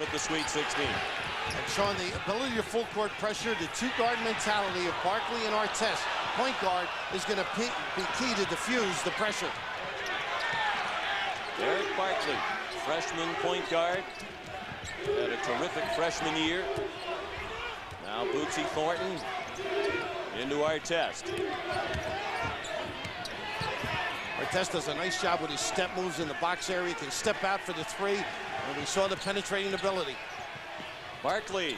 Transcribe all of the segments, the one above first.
at the Sweet 16. And showing the ability to full court pressure, the two-guard mentality of Barkley and Artest. Point guard is going to be key to diffuse the pressure. Eric Barkley, freshman point guard, had a terrific freshman year. Now Bootsy Thornton into Artest. Artest does a nice job with his step moves in the box area. Can step out for the three, and we saw the penetrating ability. Barkley,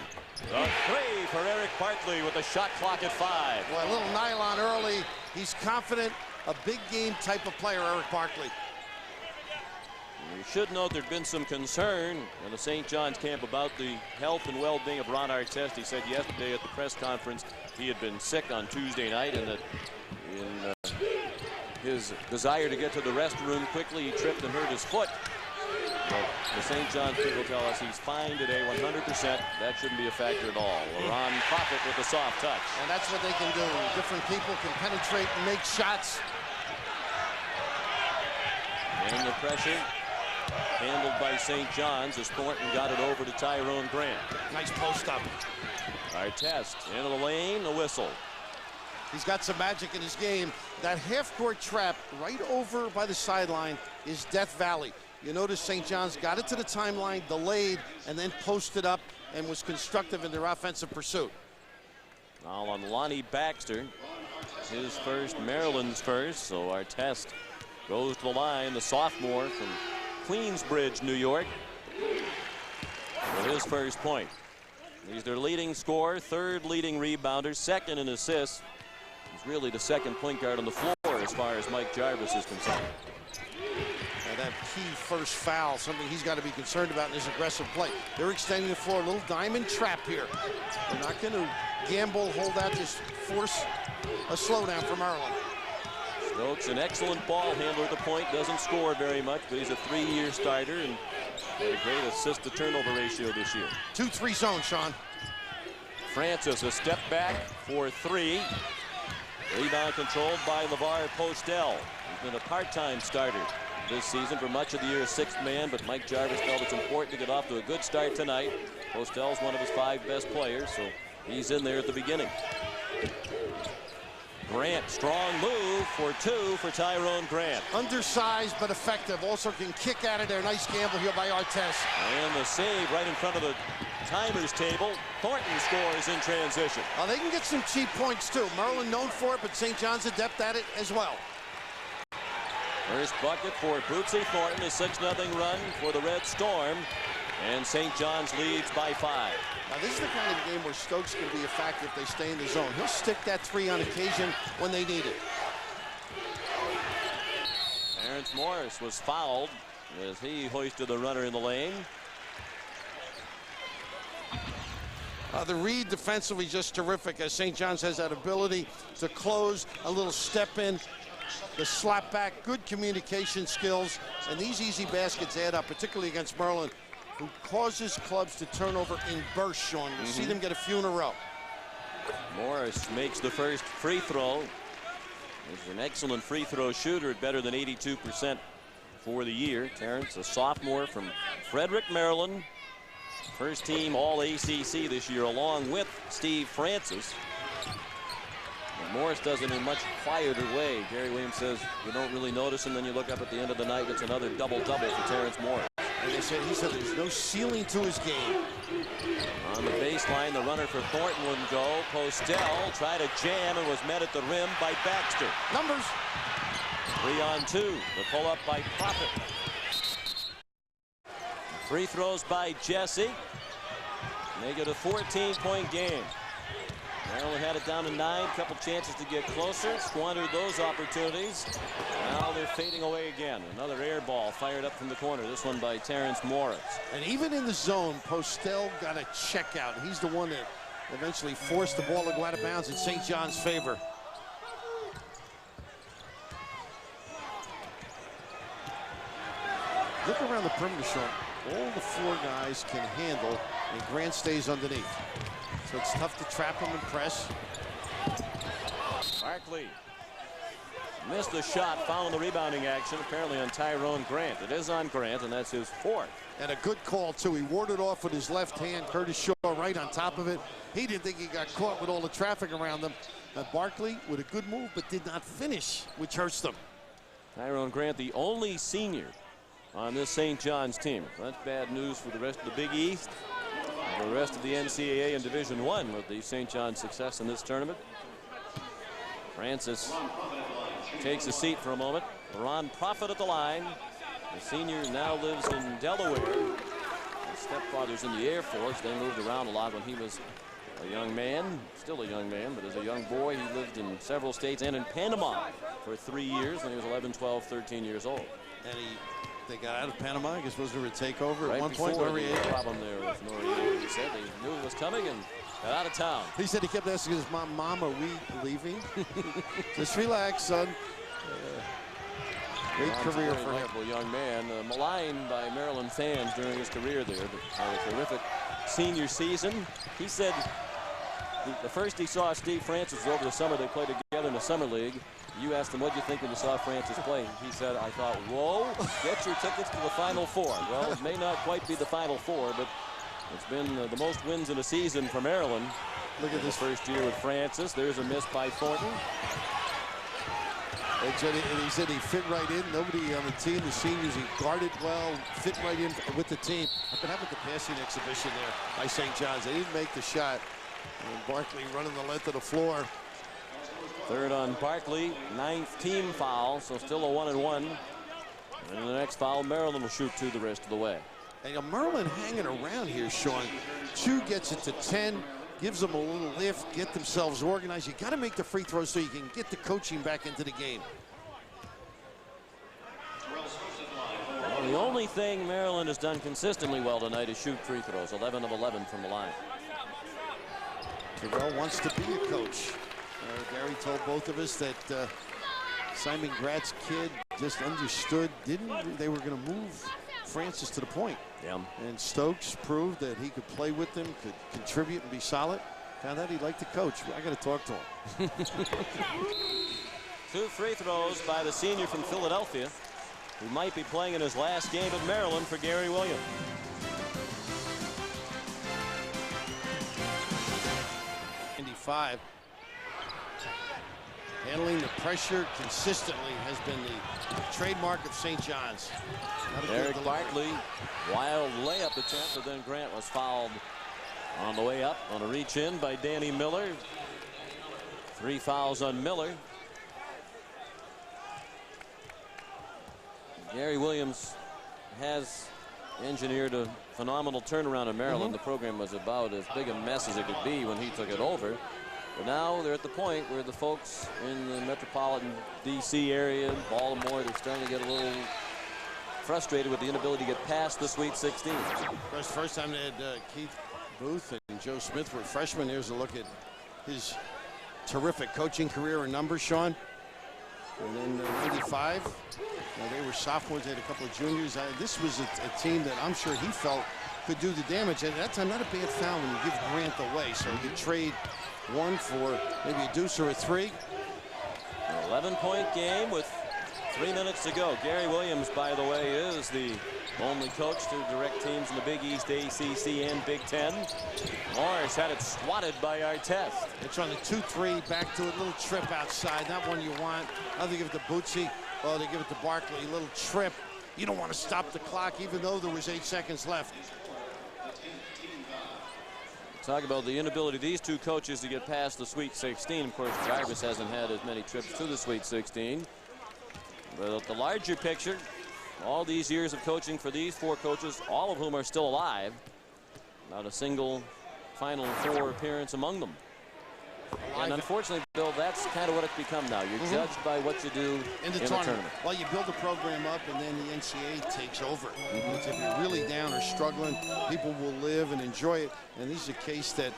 the three for Eric Barkley with the shot clock at 5. Well, a little nylon early. He's confident, a big game type of player, Eric Barkley. We should note there'd been some concern in the St. John's camp about the health and well-being of Ron Artest. He said yesterday at the press conference he had been sick on Tuesday night, and that in his desire to get to the restroom quickly, he tripped and hurt his foot. But the St. John's people tell us he's fine today, 100%. That shouldn't be a factor at all. Ron Profit with the soft touch. And that's what they can do. Different people can penetrate and make shots. And the pressure handled by St. John's as Thornton got it over to Tyrone Grant. Nice post up. Artest into the lane, a whistle. He's got some magic in his game. That half-court trap right over by the sideline is Death Valley. You notice St. John's got it to the timeline, delayed, and then posted up and was constructive in their offensive pursuit. Now on Lonnie Baxter, his first, Maryland's first, so Artest goes to the line, the sophomore from Queensbridge, New York, with his first point. He's their leading scorer, third leading rebounder, second in assists. He's really the second point guard on the floor as far as Mike Jarvis is concerned. And that key first foul, something he's got to be concerned about in his aggressive play. They're extending the floor, a little diamond trap here. They're not going to gamble, hold out, just force a slowdown for Maryland. Stokes, an excellent ball handler at the point, doesn't score very much, but he's a 3-year starter and had a great assist-to-turnover ratio this year. 2-3 zone, Sean. Francis, a step back for 3. Rebound controlled by LeVar Postel. He's been a part-time starter this season for much of the year, a 6th man, but Mike Jarvis felt it's important to get off to a good start tonight. Postel's one of his 5 best players, so he's in there at the beginning. Grant, strong move for 2 for Tyrone Grant. Undersized but effective. Also can kick out of there. Nice gamble here by Artest. And the save right in front of the timers table. Thornton scores in transition. They can get some cheap points too. Maryland known for it, but St. John's adept at it as well. First bucket for Bootsy Thornton, a 6-0 run for the Red Storm. And St. John's leads by 5. Now this is the kind of game where Stokes can be a factor if they stay in the zone. He'll stick that 3 on occasion when they need it. Terrence Morris was fouled as he hoisted the runner in the lane. The read defensively just terrific as St. John's has that ability to close, a little step in, the slap back, good communication skills, and these easy baskets add up, particularly against Maryland, who causes clubs to turn over in bursts, Sean. We'll see them get a few in a row. Morris makes the first free throw. He's an excellent free throw shooter at better than 82% for the year. Terrence, a sophomore from Frederick, Maryland. First team All-ACC this year, along with Steve Francis. But Morris does it in a much quieter way. Gary Williams says you don't really notice him, then you look up at the end of the night, it's another double-double for Terrence Morris. And he said there's no ceiling to his game. On the baseline, the runner for Thornton wouldn't go. Postel tried to jam and was met at the rim by Baxter. Numbers. 3-on-2. The pull-up by Profit. Free throws by Jesse. Make it a 14-point game. Maryland had it down to 9, couple chances to get closer, squandered those opportunities. Now they're fading away again. Another air ball fired up from the corner, this one by Terrence Morris. And even in the zone, Postel got a check out. He's the one that eventually forced the ball to go out of bounds in St. John's favor. Look around the perimeter, Sean. All the 4 guys can handle, and Grant stays underneath. So it's tough to trap him and press. Barkley missed the shot following the rebounding action, apparently on Tyrone Grant. It is on Grant, and that's his fourth. And a good call, too. He warded off with his left hand. Curtis Shaw right on top of it. He didn't think he got caught with all the traffic around him. Barkley with a good move, but did not finish, which hurts them. Tyrone Grant, the only senior on this St. John's team. That's bad news for the rest of the Big East. For the rest of the NCAA in Division I with the St. John's success in this tournament. Francis takes a seat for a moment. Ron Profit at the line. The senior now lives in Delaware. His stepfather's in the Air Force. They moved around a lot when he was a young man. Still a young man, but as a young boy, he lived in several states and in Panama for 3 years when he was 11, 12, 13 years old. And they got out of Panama. I guess was there a takeover right at one point? Noriega. Problem there with Noriega. He said they knew it was coming and got out of town. He said he kept asking his mom, are we leaving? Just relax, son. Great career for him. Young man, maligned by Maryland fans during his career there, but had a terrific senior season. He said the first he saw Steve Francis was over the summer. They played together in the summer league. You asked him, what did you think when you saw Francis play? He said, I thought, whoa, get your tickets to the Final Four. Well, it may not quite be the Final Four, but it's been the most wins in a season for Maryland. Look at this first year with Francis. There's a miss by Thornton. And he said he fit right in. Nobody on the team, the seniors, he guarded well, fit right in with the team. What happened to the passing exhibition there by St. John's? They didn't make the shot. And Barkley running the length of the floor. Third on Barkley, 9th team foul, so still a 1-and-1. And in the next foul, Maryland will shoot 2 the rest of the way. And Maryland hanging around here, Sean. 2 gets it to 10. Gives them a little lift, get themselves organized. You got to make the free throws so you can get the coaching back into the game. Well, the only thing Maryland has done consistently well tonight is shoot free throws, 11 of 11 from the line. Terrell wants to be a coach. Gary told both of us that Simon Gratz kid just understood, they were going to move Francis to the point. Yeah. And Stokes proved that he could play with them, could contribute and be solid. Found out he'd like to coach. I got to talk to him. 2 free throws by the senior from Philadelphia, who might be playing in his last game at Maryland for Gary Williams. Handling the pressure consistently has been the trademark of St. John's. Eric Barkley, wild layup attempt, but then Grant was fouled on the way up on a reach in by Danny Miller. 3 fouls on Miller. Gary Williams has engineered a phenomenal turnaround in Maryland. The program was about as big a mess as it could be when he took it over. But now they're at the point where the folks in the metropolitan D.C. area, Baltimore, they're starting to get a little frustrated with the inability to get past the Sweet 16. First time they had Keith Booth and Joe Smith were freshmen. Here's a look at his terrific coaching career and numbers, Sean. And then 95, they were sophomores. They had a couple of juniors. This was a team that I'm sure he felt could do the damage. And that's not a bad foul when you give Grant away. So you trade 1 for maybe a deuce or a 3. An 11-point game with 3 minutes to go. Gary Williams, by the way, is the only coach to direct teams in the Big East, ACC, and Big Ten. Morris had it swatted by Artest. It's on the 2-3, back to a little trip outside. Not one you want. Now they give it to Bootsy. Oh, they give it to Barkley. A little trip. You don't want to stop the clock, even though there was 8 seconds left. Talk about the inability of these 2 coaches to get past the Sweet 16. Of course, Jarvis hasn't had as many trips to the Sweet 16. But the larger picture, all these years of coaching for these 4 coaches, all of whom are still alive, not a single Final Four appearance among them. And unfortunately, Bill, that's kind of what it's become now. You're judged by what you do in the tournament. Well, you build the program up, and then the NCAA takes over. If you're really down or struggling, people will live and enjoy it. And this is a case that,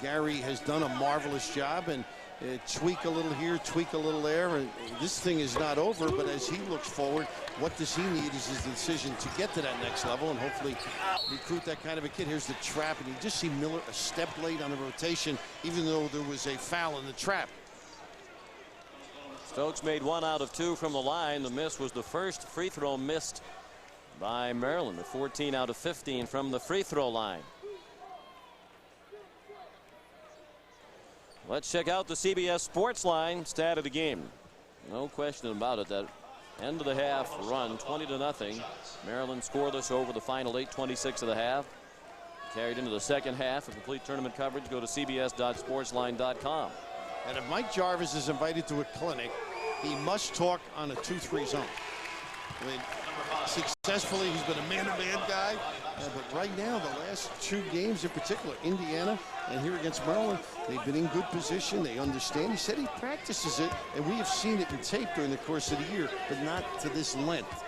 Gary has done a marvelous job, and tweak a little here, tweak a little there. And this thing is not over, but as he looks forward, what does he need is his decision to get to that next level and hopefully recruit that kind of a kid. Here's the trap, and you just see Miller a step late on the rotation, even though there was a foul in the trap. Stokes made 1 out of 2 from the line. The miss was the first free throw missed by Maryland, 14 out of 15 from the free throw line. Let's check out the CBS Sports Line stat of the game. No question about it. That end of the half run, 20-0. Maryland scoreless over the final 8:26 of the half. Carried into the second half. For complete tournament coverage, go to cbs.sportsline.com. And if Mike Jarvis is invited to a clinic, he must talk on a 2-3 zone. I mean, successfully, he's been a man-to-man guy. But right now, the last 2 games in particular, Indiana and here against Maryland, they've been in good position. They understand. He said he practices it, and we have seen it in tape during the course of the year, but not to this length.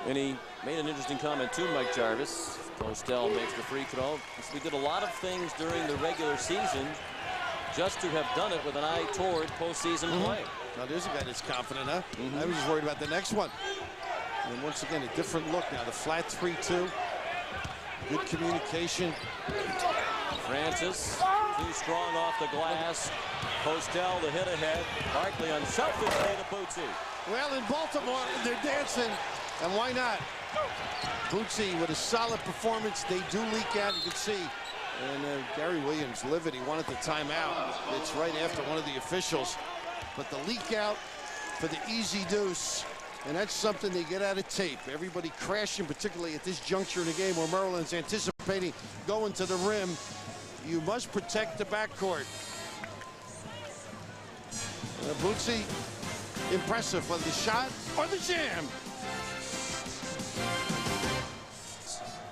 And he made an interesting comment too, Mike Jarvis. Postel makes the free throw. We did a lot of things during the regular season just to have done it with an eye toward postseason play. Now there's a guy that's confident, huh? I was just worried about the next one. And once again, a different look now. The flat 3-2. Good communication. Francis, too strong off the glass. Postel, the hit ahead. Barkley unselfishly to Bootsy. Well, in Baltimore, they're dancing. And why not? Bootsy with a solid performance. They do leak out, you can see. And Gary Williams livid. He wanted the timeout. It's right after one of the officials. But the leak out for the easy deuce. And that's something they get out of tape. Everybody crashing, particularly at this juncture in the game where Maryland's anticipating going to the rim. You must protect the backcourt. Bootsy, impressive, whether the shot or the jam.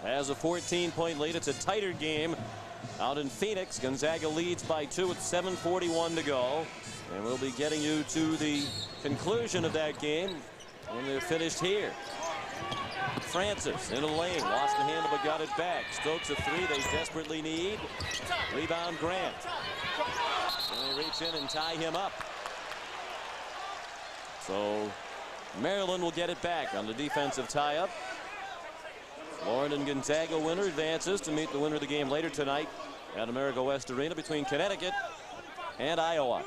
As a 14-point lead, it's a tighter game out in Phoenix. Gonzaga leads by 2 with 7:41 to go. And we'll be getting you to the conclusion of that game when they're finished here. Francis in the lane, lost the handle but got it back. Stokes a 3 they desperately need. Rebound Grant. And they reach in and tie him up. So Maryland will get it back on the defensive tie-up. Florida and Gonzaga winner advances to meet the winner of the game later tonight at America West Arena between Connecticut and Iowa.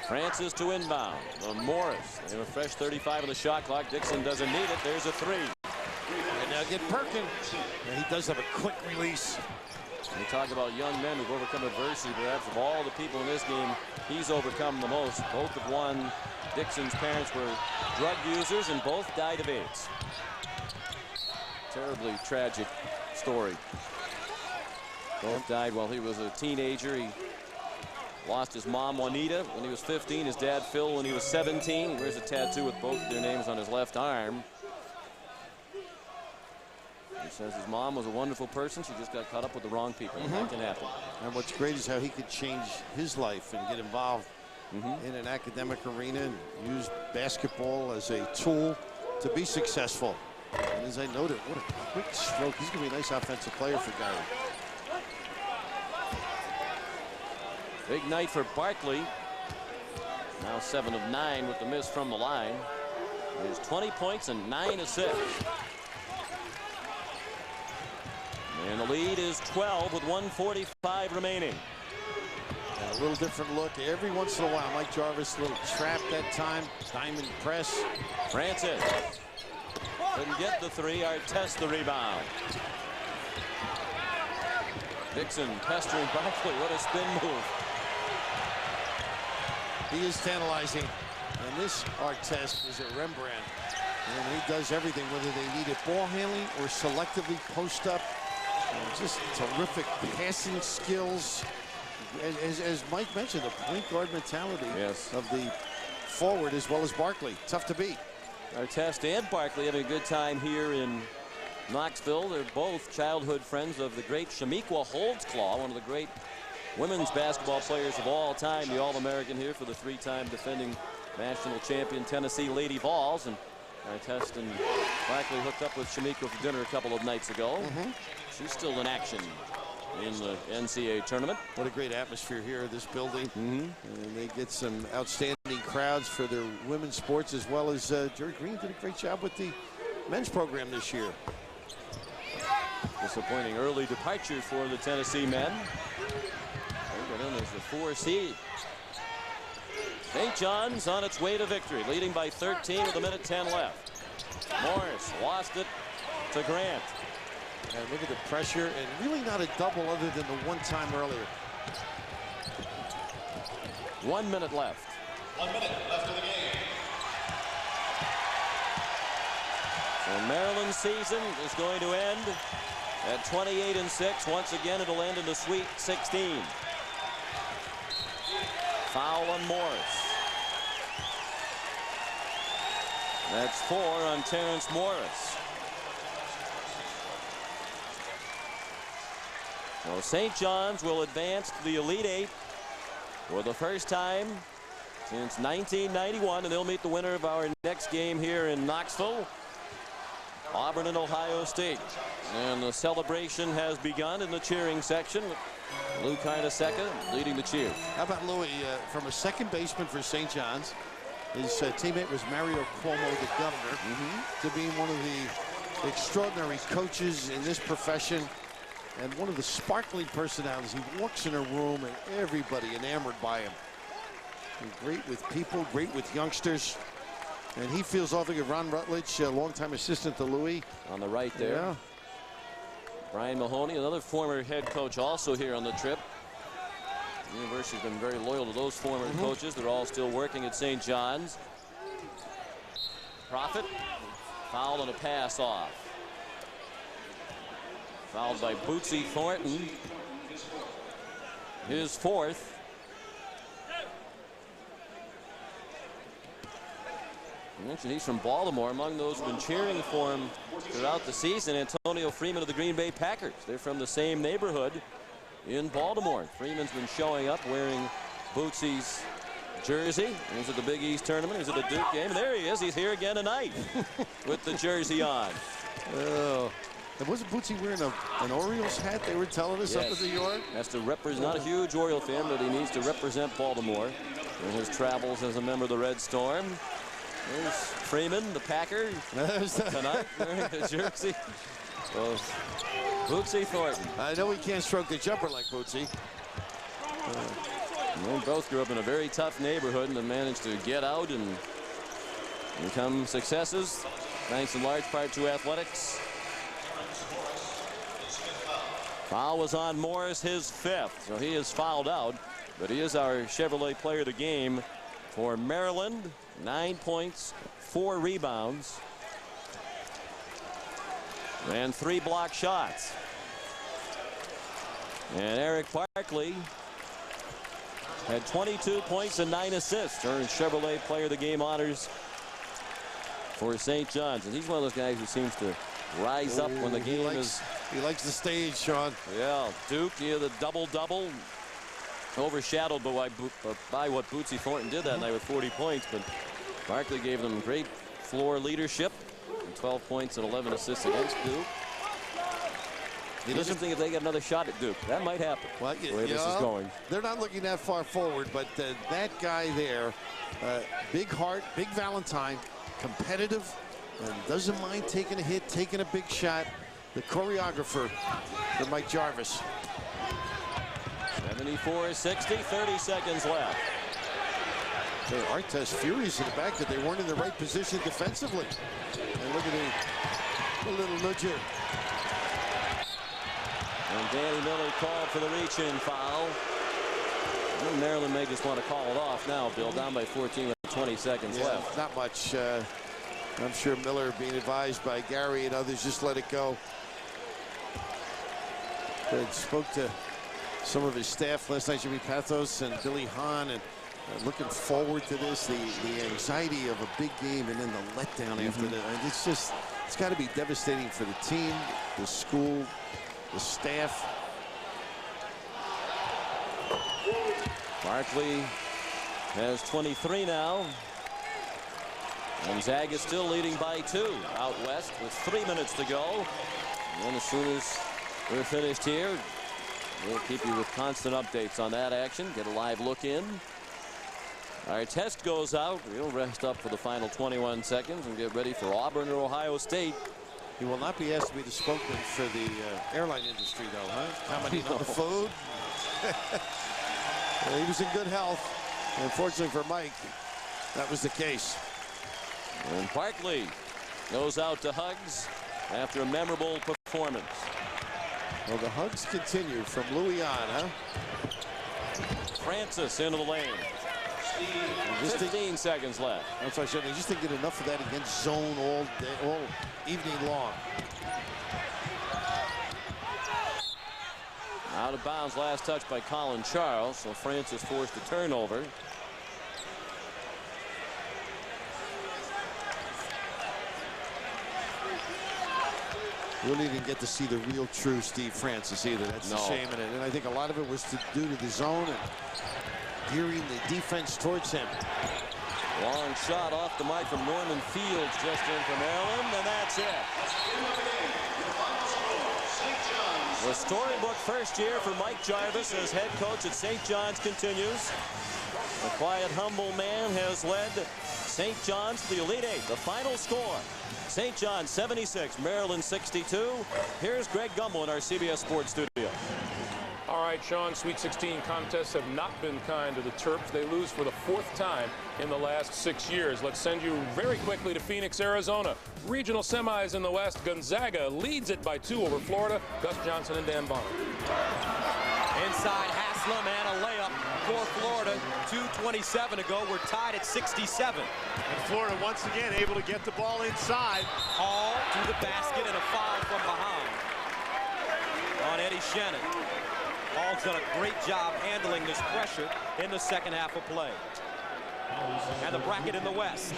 Francis to inbound. Morris. They have a fresh 35 on the shot clock. Dixon doesn't need it. There's a 3. And now get Perkin. And he does have a quick release. We talk about young men who've overcome adversity. Perhaps of all the people in this game, he's overcome the most. Both have won. Dixon's parents were drug users and both died of AIDS. Terribly tragic story. Both died while he was a teenager. He lost his mom, Juanita, when he was 15. His dad, Phil, when he was 17. He wears a tattoo with both their names on his left arm. He says his mom was a wonderful person. She just got caught up with the wrong people. That can happen. And what's great is how he could change his life and get involved in an academic arena and use basketball as a tool to be successful. And as I noted, what a quick stroke. He's going to be a nice offensive player for Gary. Big night for Barkley. Now 7 of 9 with the miss from the line. He has 20 points and 9 assists. And the lead is 12 with 1:45 remaining. And a little different look every once in a while. Mike Jarvis, a little trap that time. Diamond press. Francis couldn't get the 3. Artest the rebound. Dixon pestering Barkley. What a spin move. He is tantalizing. And this Artest is a Rembrandt. And he does everything, whether they need it ball handling or selectively post up. And just terrific passing skills. As Mike mentioned, the point guard mentality of the forward as well as Barkley. Tough to beat. Artest and Barkley having a good time here in Knoxville. They're both childhood friends of the great Shamiqua Holdsclaw, one of the great women's basketball players of all time, the All-American here for the 3-time defending national champion Tennessee Lady Vols. And Artest and Barkley hooked up with Shamiqua for dinner a couple of nights ago. She's still in action in the NCAA tournament. What a great atmosphere here in this building. And they get some outstanding crowds for their women's sports, as well as Jerry Green did a great job with the men's program this year. Disappointing early departure for the Tennessee men. Maryland is the 4 seed. St. John's on its way to victory, leading by 13 with 1:10 left. Morris lost it to Grant. And look at the pressure, and really not a double other than the one time earlier. 1 minute left. 1 minute left of the game. So Maryland's season is going to end at 28-6. Once again, it'll end in the Sweet 16. Foul on Morris. That's 4 on Terrence Morris. So St. John's will advance to the Elite Eight for the first time since 1991, and they'll meet the winner of our next game here in Knoxville, Auburn and Ohio State. And the celebration has begun in the cheering section. Lou Carnesecca leading the cheer. How about Louis, from a second baseman for St. John's? His teammate was Mario Cuomo, the governor, to being one of the extraordinary coaches in this profession and one of the sparkling personalities. He walks in a room and everybody enamored by him. And great with people, great with youngsters. And he feels awfully good. Ron Rutledge, a longtime assistant to Louis. On the right there. Yeah. Brian Mahoney, another former head coach, also here on the trip. The university's been very loyal to those former coaches. They're all still working at St. John's. Prophet, foul and a pass off. Fouled by Bootsy Thornton. His 4th. I mentioned he's from Baltimore. Among those who've been cheering for him throughout the season, Antonio Freeman of the Green Bay Packers. They're from the same neighborhood in Baltimore. Freeman's been showing up wearing Bootsy's jersey. He was at the Big East tournament. He was at the Duke game. There he is. He's here again tonight with the jersey on. Oh. And wasn't Bootsy wearing an Orioles hat, they were telling us, up in New York? Has to represent, not a huge Oriole fan, but he needs to represent Baltimore in his travels as a member of the Red Storm. There's Freeman, the Packer, tonight wearing the jersey of Bootsy Thornton. I know he can't stroke the jumper like Bootsy. They both grew up in a very tough neighborhood and have managed to get out and become successes, thanks in large part to athletics. Foul was on Morris, his 5th, so he is fouled out, but he is our Chevrolet player of the game for Maryland. 9 points, 4 rebounds, and 3 block shots. And Eric Barkley had 22 points and 9 assists, earned Chevrolet player of the game honors for St. John's. And he's one of those guys who seems to rise up when the game is. He likes the stage, Sean. Yeah, Duke, the double-double, overshadowed by what Bootsy Thornton did that night with 40 points, but Barkley gave them great floor leadership, 12 points and 11 assists against Duke. He doesn't think if they get another shot at Duke, that might happen. Well, the way this is going. They're not looking that far forward, but that guy there, big heart, big Valentine, competitive, and doesn't mind taking a hit, taking a big shot. The choreographer for Mike Jarvis. 74-60, 30 seconds left. Artest furious in the back that they weren't in the right position defensively. And look at the little nudger. And Danny Miller called for the reach-in foul. I think Maryland may just want to call it off now, Bill, down by 14 with 20 seconds left. Not much. I'm sure Miller being advised by Gary and others, just let it go. But spoke to some of his staff last night, Jimmy Pathos and Billy Hahn, and looking forward to this, the anxiety of a big game and then the letdown after that. And it's got to be devastating for the team, the school, the staff. Barkley has 23 now. Gonzaga is still leading by 2 out west with 3 minutes to go. And as soon as we're finished here, we'll keep you with constant updates on that action. Get a live look in. Our test goes out. We'll rest up for the final 21 seconds and get ready for Auburn or Ohio State. He will not be asked to be the spokesman for the airline industry, though, huh? Commenting on the food. He was in good health. Unfortunately for Mike, that was the case. And Barkley goes out to Hugs after a memorable performance. Well, the hugs continue from Louis on, huh? Francis into the lane. 15 seconds left. That's why I said they just didn't get enough of that against zone all day, all evening long. Out of bounds, last touch by Colin Charles, so Francis forced a turnover. Really didn't get to see the real true Steve Francis either. That's the shame in it. And I think a lot of it was due to the zone and gearing the defense towards him. Long shot off the mic from Norman Fields just in from Maryland, and that's it. The storybook first year for Mike Jarvis as head coach at St. John's continues. The quiet, humble man has led St. John's to the Elite Eight. The final score, St. John's 76, Maryland 62. Here's Greg Gumbel in our CBS Sports studio. All right, Sean, Sweet 16 contests have not been kind to the Terps. They lose for the 4th time in the last 6 years. Let's send you very quickly to Phoenix, Arizona. Regional semis in the West. Gonzaga leads it by 2 over Florida. Gus Johnson and Dan Bonham. Inside Haslam and a layup for Florida. 2:27 to go. We're tied at 67. And Florida once again able to get the ball inside. Hall to the basket and a foul from behind on Eddie Shannon. Hall's done a great job handling this pressure in the second half of play. And the bracket in the West.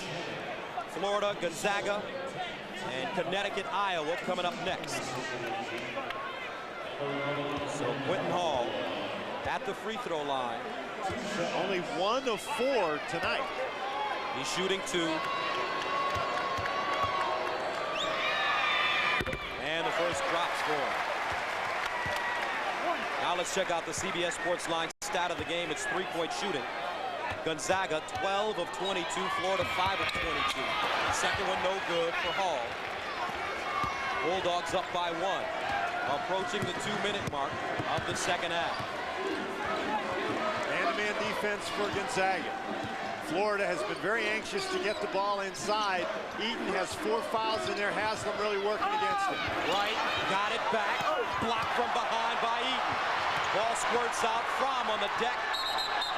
Florida, Gonzaga, and Connecticut, Iowa coming up next. So Quentin Hall at the free throw line. Only 1 of 4 tonight. He's shooting 2. And the first drops for him. Now let's check out the CBS Sports Line stat of the game. It's 3-point shooting. Gonzaga 12 of 22, Florida 5 of 22. The second one no good for Hall. Bulldogs up by 1. Approaching the 2-minute mark of the second half. Man-to-man defense for Gonzaga. Florida has been very anxious to get the ball inside. Eaton has 4 fouls in there. Haslam really working against it. Right, got it back. Blocked from behind by Eaton. Ball squirts out. From on the deck.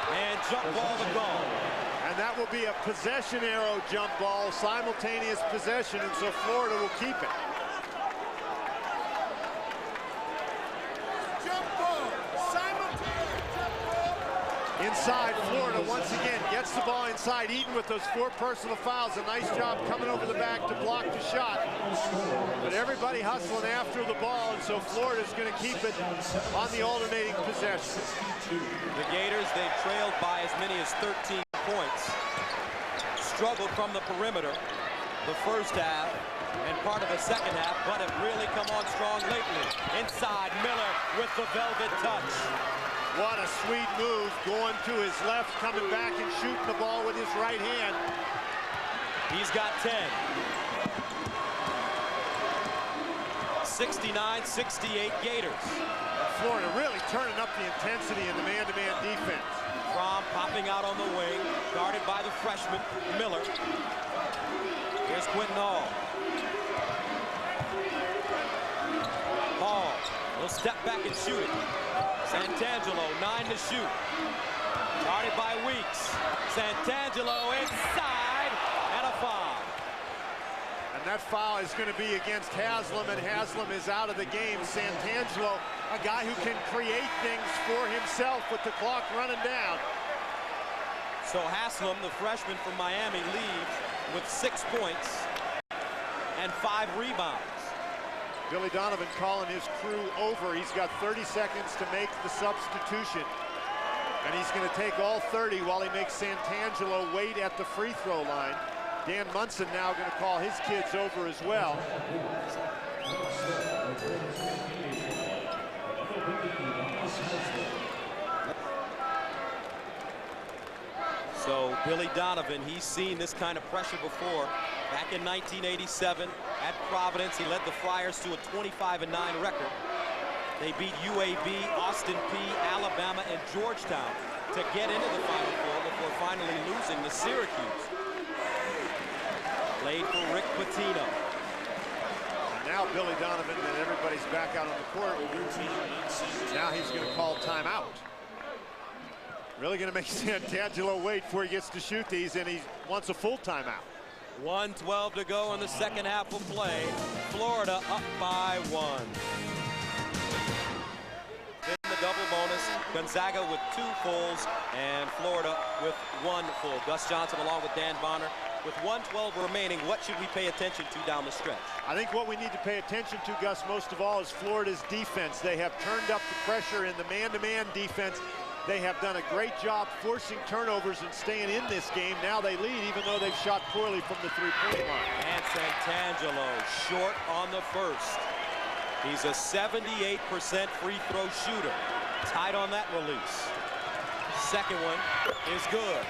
And jump ball to go. And that will be a possession arrow jump ball, simultaneous possession, and so Florida will keep it. Inside, Florida once again gets the ball inside. Eaton with those 4 personal fouls. A nice job coming over the back to block the shot. But everybody hustling after the ball, and so Florida's going to keep it on the alternating possessions. The Gators, they've trailed by as many as 13 points. Struggled from the perimeter the first half and part of the second half, but have really come on strong lately. Inside, Miller with the velvet touch. What a sweet move, going to his left, coming back and shooting the ball with his right hand. He's got 10. 69-68 Gators. Florida really turning up the intensity in the man-to-man defense. Fromm popping out on the wing, guarded by the freshman, Miller. Here's Quentin Hall. Hall will step back and shoot it. Santangelo, 9 to shoot. Guarded by Weeks. Santangelo inside, and a foul. And that foul is going to be against Haslam, and Haslam is out of the game. Santangelo, a guy who can create things for himself with the clock running down. So Haslam, the freshman from Miami, leaves with 6 points and 5 rebounds. Billy Donovan calling his crew over. He's got 30 seconds to make the substitution. And he's going to take all 30 while he makes Santangelo wait at the free throw line. Dan Munson now going to call his kids over as well. So Billy Donovan, he's seen this kind of pressure before. Back in 1987 at Providence, he led the Friars to a 25-9 record. They beat UAB, Austin Peay, Alabama, and Georgetown to get into the Final Four before finally losing to Syracuse. Played for Rick Pitino. And now Billy Donovan and everybody's back out on the court. Now he's going to call timeout. Really going to make Santangelo wait before he gets to shoot these, and he wants a full timeout. 1:12 to go in the second half of play. Florida up by 1. In the double bonus, Gonzaga with 2 fulls and Florida with 1 full. Gus Johnson along with Dan Bonner. With 1:12 remaining, what should we pay attention to down the stretch? I think what we need to pay attention to, Gus, most of all is Florida's defense. They have turned up the pressure in the man-to-man defense. They have done a great job forcing turnovers and staying in this game. Now they lead, even though they've shot poorly from the three-point line. And Santangelo short on the first. He's a 78% free throw shooter. Tight on that release. Second one is good.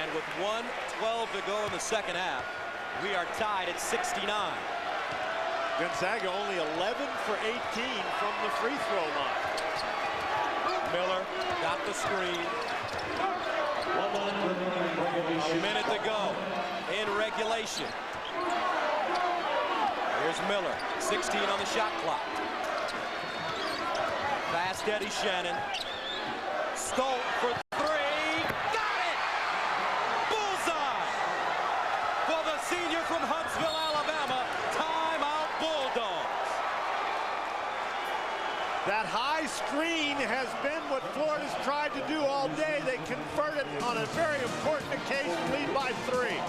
And with 1:12 to go in the second half, we are tied at 69. Gonzaga only 11 for 18 from the free throw line. Miller got the screen. A minute to go in regulation. Here's Miller, 16 on the shot clock. Fast Eddie Shannon. Stolt for 3. Got it! Bullseye! For the senior from Huntsville, Alabama. Timeout Bulldogs. That high screen has been what Florida's tried to do all day. They converted on a very important occasion, lead by 3.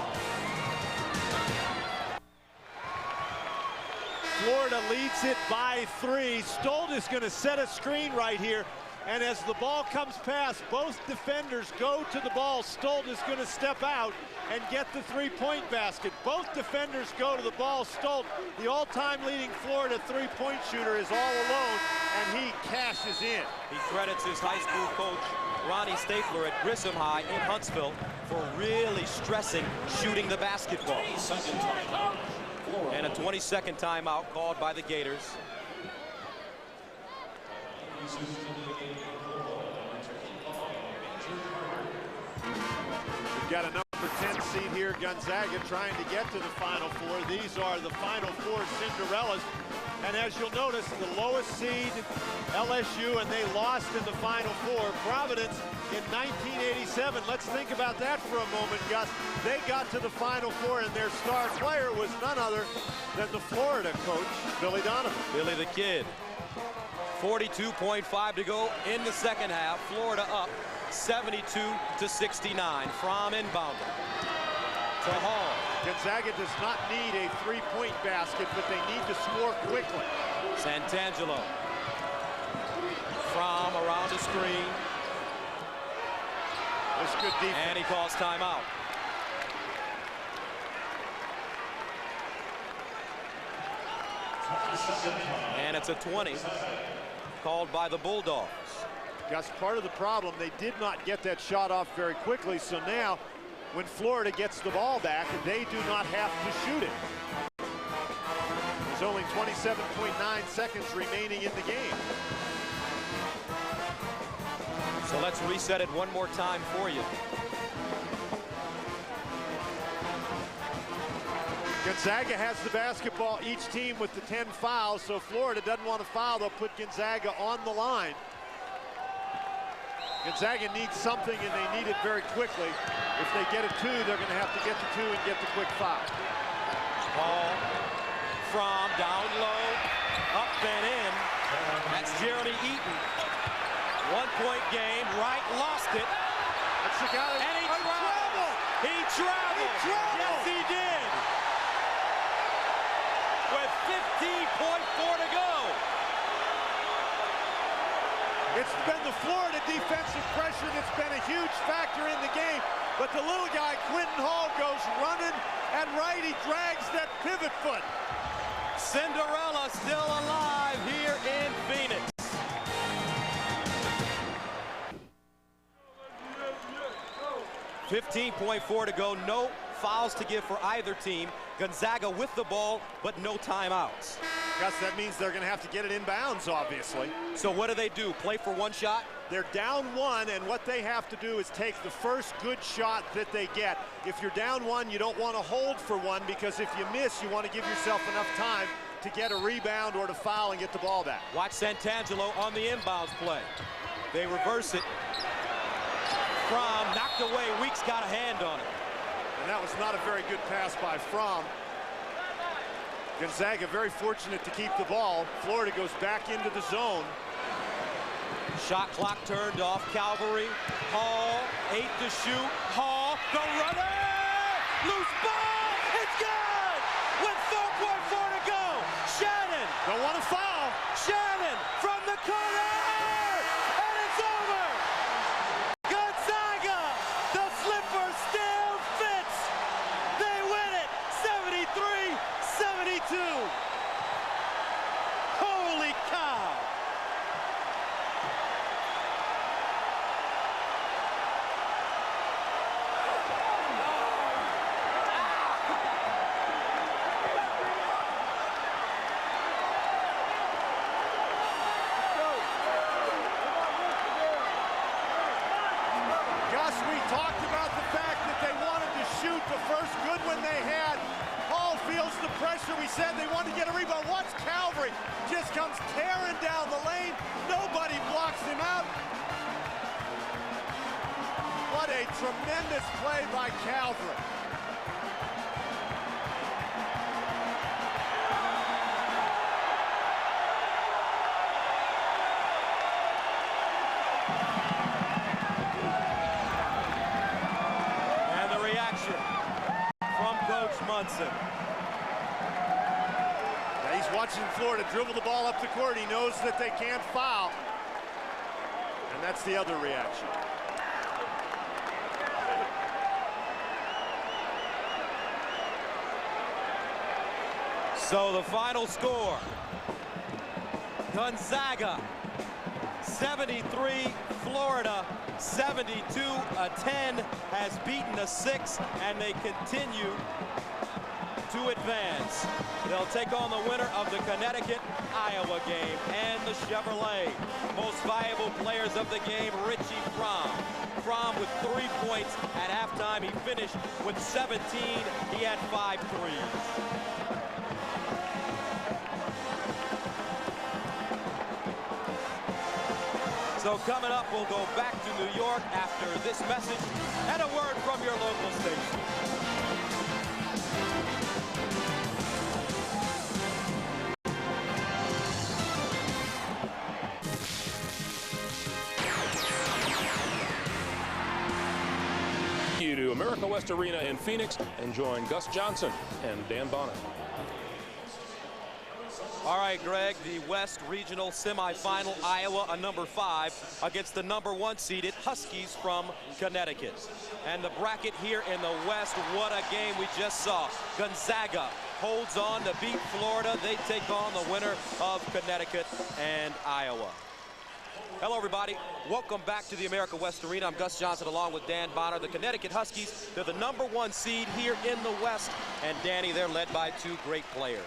Florida leads it by 3. Stolt is going to set a screen right here. And as the ball comes past, both defenders go to the ball. Stolt is going to step out and get the three-point basket. Both defenders go to the ball. Stolt, the all-time leading Florida three-point shooter, is all alone, and he cashes in. He credits his high school coach, Ronnie Stapler at Grissom High in Huntsville, for really stressing shooting the basketball. And a 22nd timeout called by the Gators. We've got a number 10 seed here, Gonzaga, trying to get to the Final Four. These are the Final Four Cinderellas. And as you'll notice, the lowest seed, LSU, and they lost in the Final Four. Providence in 1987. Let's think about that for a moment, Gus. They got to the Final Four, and their star player was none other than the Florida coach, Billy Donovan. Billy the Kid. 42.5 to go in the second half. Florida up 72-69 from inbounder to Hall. Gonzaga does not need a three-point basket, but they need to score quickly. Santangelo from around the screen. That's good defense. And he calls timeout. And it's a 20 called by the Bulldogs. Gus, part of the problem, they did not get that shot off very quickly, so now when Florida gets the ball back, they do not have to shoot it. There's only 27.9 seconds remaining in the game. So let's reset it one more time for you. Gonzaga has the basketball, each team with the 10 fouls, so Florida doesn't want to foul. They'll put Gonzaga on the line. Gonzaga needs something, and they need it very quickly. If they get a 2, they're going to have to get the 2 and get the quick foul. Ball from down low, up and in. That's Jeremy Eaton. 1-point game. Wright lost it. That's the guy. And he traveled. He traveled. Yes, he did. With 15.4 to go. It's been the Florida defensive pressure that's been a huge factor in the game. But the little guy, Quentin Hall, goes running, and right, he drags that pivot foot. Cinderella still alive here in Phoenix. .4 to go. No fouls to give for either team. Gonzaga with the ball, but no timeouts. Gus, that means they're going to have to get it inbounds, obviously. So what do? Play for one shot? They're down one, and what they have to do is take the first good shot that they get. If you're down one, you don't want to hold for one, because if you miss, you want to give yourself enough time to get a rebound or to foul and get the ball back. Watch Santangelo on the inbounds play. They reverse it. Fromm knocked away. Weeks got a hand on it. And that was not a very good pass by Fromm. Gonzaga very fortunate to keep the ball. Florida goes back into the zone. Shot clock turned off. Calvary. Hall, 8 to shoot. Hall, the runner! Loose ball! It's good! With 4.4 to go. Shannon. Don't want to foul. Shannon from the corner! And it's over! Gonzaga! The slipper still fits! They win it! 73-72! Holy cow! We talked about the fact that they wanted to shoot the first good one they had. Hall feels the pressure. We said they wanted to get a rebound. Watch Calvary just comes tearing down the lane. Nobody blocks him out. What a tremendous play by Calvary. Munson. Now he's watching Florida dribble the ball up the court. He knows that they can't foul. And that's the other reaction. So the final score, Gonzaga 73, Florida 72. A 10 has beaten a 6, and they continue to advance. They'll take on the winner of the Connecticut-Iowa game and the Chevrolet. Most valuable players of the game, Richie Fromm. Fromm with 3 points at halftime. He finished with 17. He had 5 threes. So coming up, we'll go back to New York after this message and a word from your local station. You to America West Arena in Phoenix and join Gus Johnson and Dan Bonner. All right, Greg, the West Regional Semifinal, Iowa, a number 5, against the number 1 seeded Huskies from Connecticut. And the bracket here in the West, what a game we just saw. Gonzaga holds on to beat Florida. They take on the winner of Connecticut and Iowa. Hello, everybody. Welcome back to the America West Arena. I'm Gus Johnson along with Dan Bonner. The Connecticut Huskies, they're the number 1 seed here in the West. And Danny, they're led by 2 great players.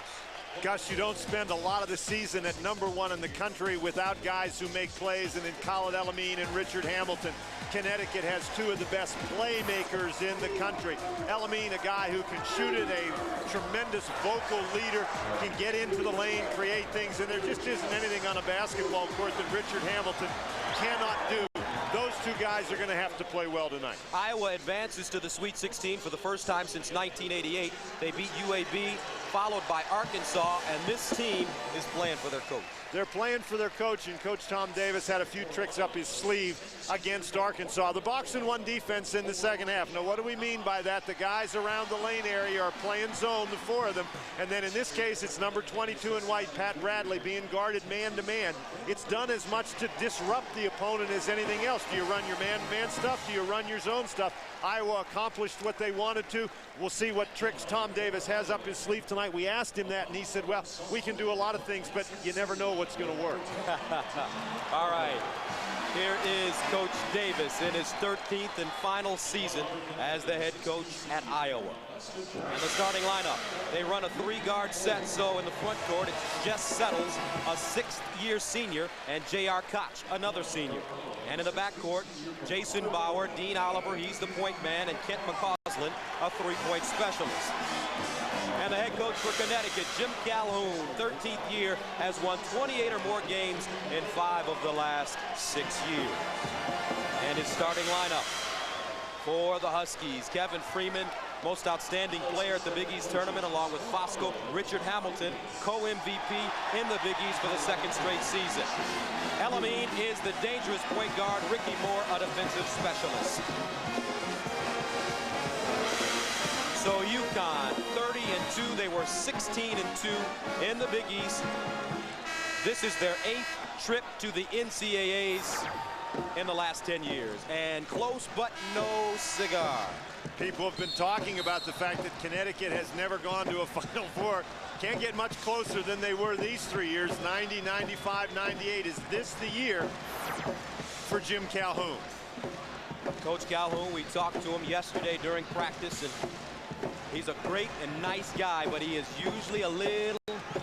Gus, you don't spend a lot of the season at number 1 in the country without guys who make plays, and in Khalid El-Amin and Richard Hamilton. Connecticut has 2 of the best playmakers in the country. El-Amin, a guy who can shoot it, a tremendous vocal leader, can get into the lane, create things, and there just isn't anything on a basketball court that Richard Hamilton cannot do. Those 2 guys are going to have to play well tonight. Iowa advances to the Sweet 16 for the first time since 1988. They beat UAB, followed by Arkansas, and this team is playing for their coach. They're playing for their coach, and Coach Tom Davis had a few tricks up his sleeve against Arkansas. The boxing 1 defense in the second half. Now, what do we mean by that? The guys around the lane area are playing zone, the 4 of them. And then in this case, it's number 22 in white, Pat Bradley, being guarded man-to-man. It's done as much to disrupt the opponent as anything else. Do you run your man-to-man stuff? Do you run your zone stuff? Iowa accomplished what they wanted to. We'll see what tricks Tom Davis has up his sleeve tonight. We asked him that, and he said, well, we can do a lot of things, but you never know what's going to work. All right. Here is Coach Davis in his 13th and final season as the head coach at Iowa. And the starting lineup, they run a 3-guard set, so in the front court it's Jess Settles, a 6th-year senior, and J.R. Koch, another senior. And in the backcourt, Jason Bauer, Dean Oliver, he's the point man, and Kent McCausland, a 3-point specialist. And the head coach for Connecticut, Jim Calhoun, 13th year, has won 28 or more games in 5 of the last 6 years. And his starting lineup for the Huskies, Kevin Freeman, most outstanding player at the Big East tournament, along with Fosco, Richard Hamilton, co-MVP in the Big East for the 2nd straight season. Elamine is the dangerous point guard, Ricky Moore, a defensive specialist. So UConn, 30-2. They were 16-2 in the Big East. This is their 8th trip to the NCAAs in the last 10 years. And close but no cigar. People have been talking about the fact that Connecticut has never gone to a Final Four. Can't get much closer than they were these 3 years, 90, 95, 98. Is this the year for Jim Calhoun? Coach Calhoun, we talked to him yesterday during practice, and he's a great and nice guy, but he is usually a little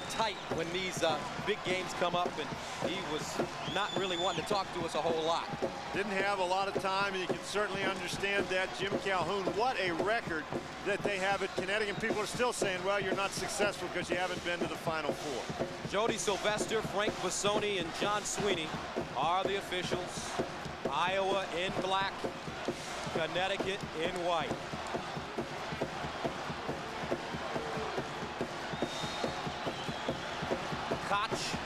tight when these big games come up, and he was not really wanting to talk to us a whole lot. Didn't have a lot of time, and you can certainly understand that. Jim Calhoun, what a record that they have at Connecticut. People are still saying, well, you're not successful because you haven't been to the Final Four. Jody Sylvester, Frank Bassoni, and John Sweeney are the officials. Iowa in black, Connecticut in white. Koch,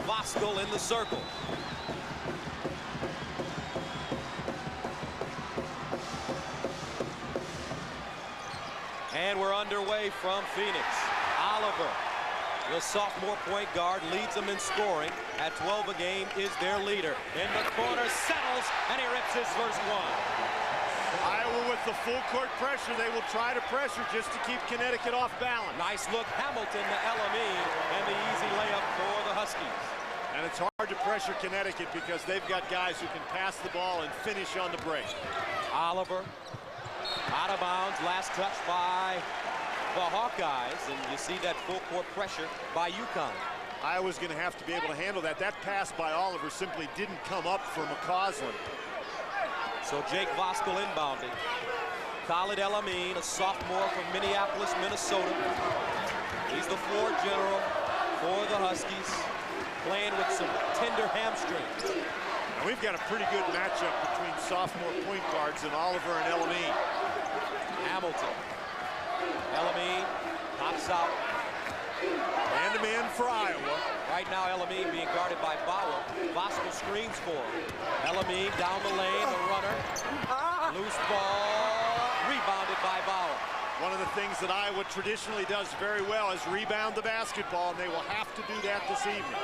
Voskuhl in the circle. And we're underway from Phoenix. Oliver, the sophomore point guard, leads them in scoring. At 12 a game is their leader. In the corner, Settles, and he rips his first one. Iowa with the full court pressure. They will try to pressure just to keep Connecticut off balance. Nice look, Hamilton to Elamine, and the easy layup for the Huskies. And it's hard to pressure Connecticut because they've got guys who can pass the ball and finish on the break. Oliver, out of bounds, last touch by the Hawkeyes, and you see that full court pressure by UConn. Iowa's going to have to be able to handle that. That pass by Oliver simply didn't come up for McCausland. So Jake Voskuhl inbounding. Khalid Elamine, a sophomore from Minneapolis, Minnesota. He's the floor general for the Huskies, playing with some tender hamstrings. And we've got a pretty good matchup between sophomore point guards and Oliver and Elamine. Hamilton. Elamine pops out. Man-to-man for Iowa. Right now, Elamine being guarded by Bauer. Voskuhl screens for him. Elamine down the lane, the runner. Loose ball, rebounded by Bauer. One of the things that Iowa traditionally does very well is rebound the basketball, and they will have to do that this evening.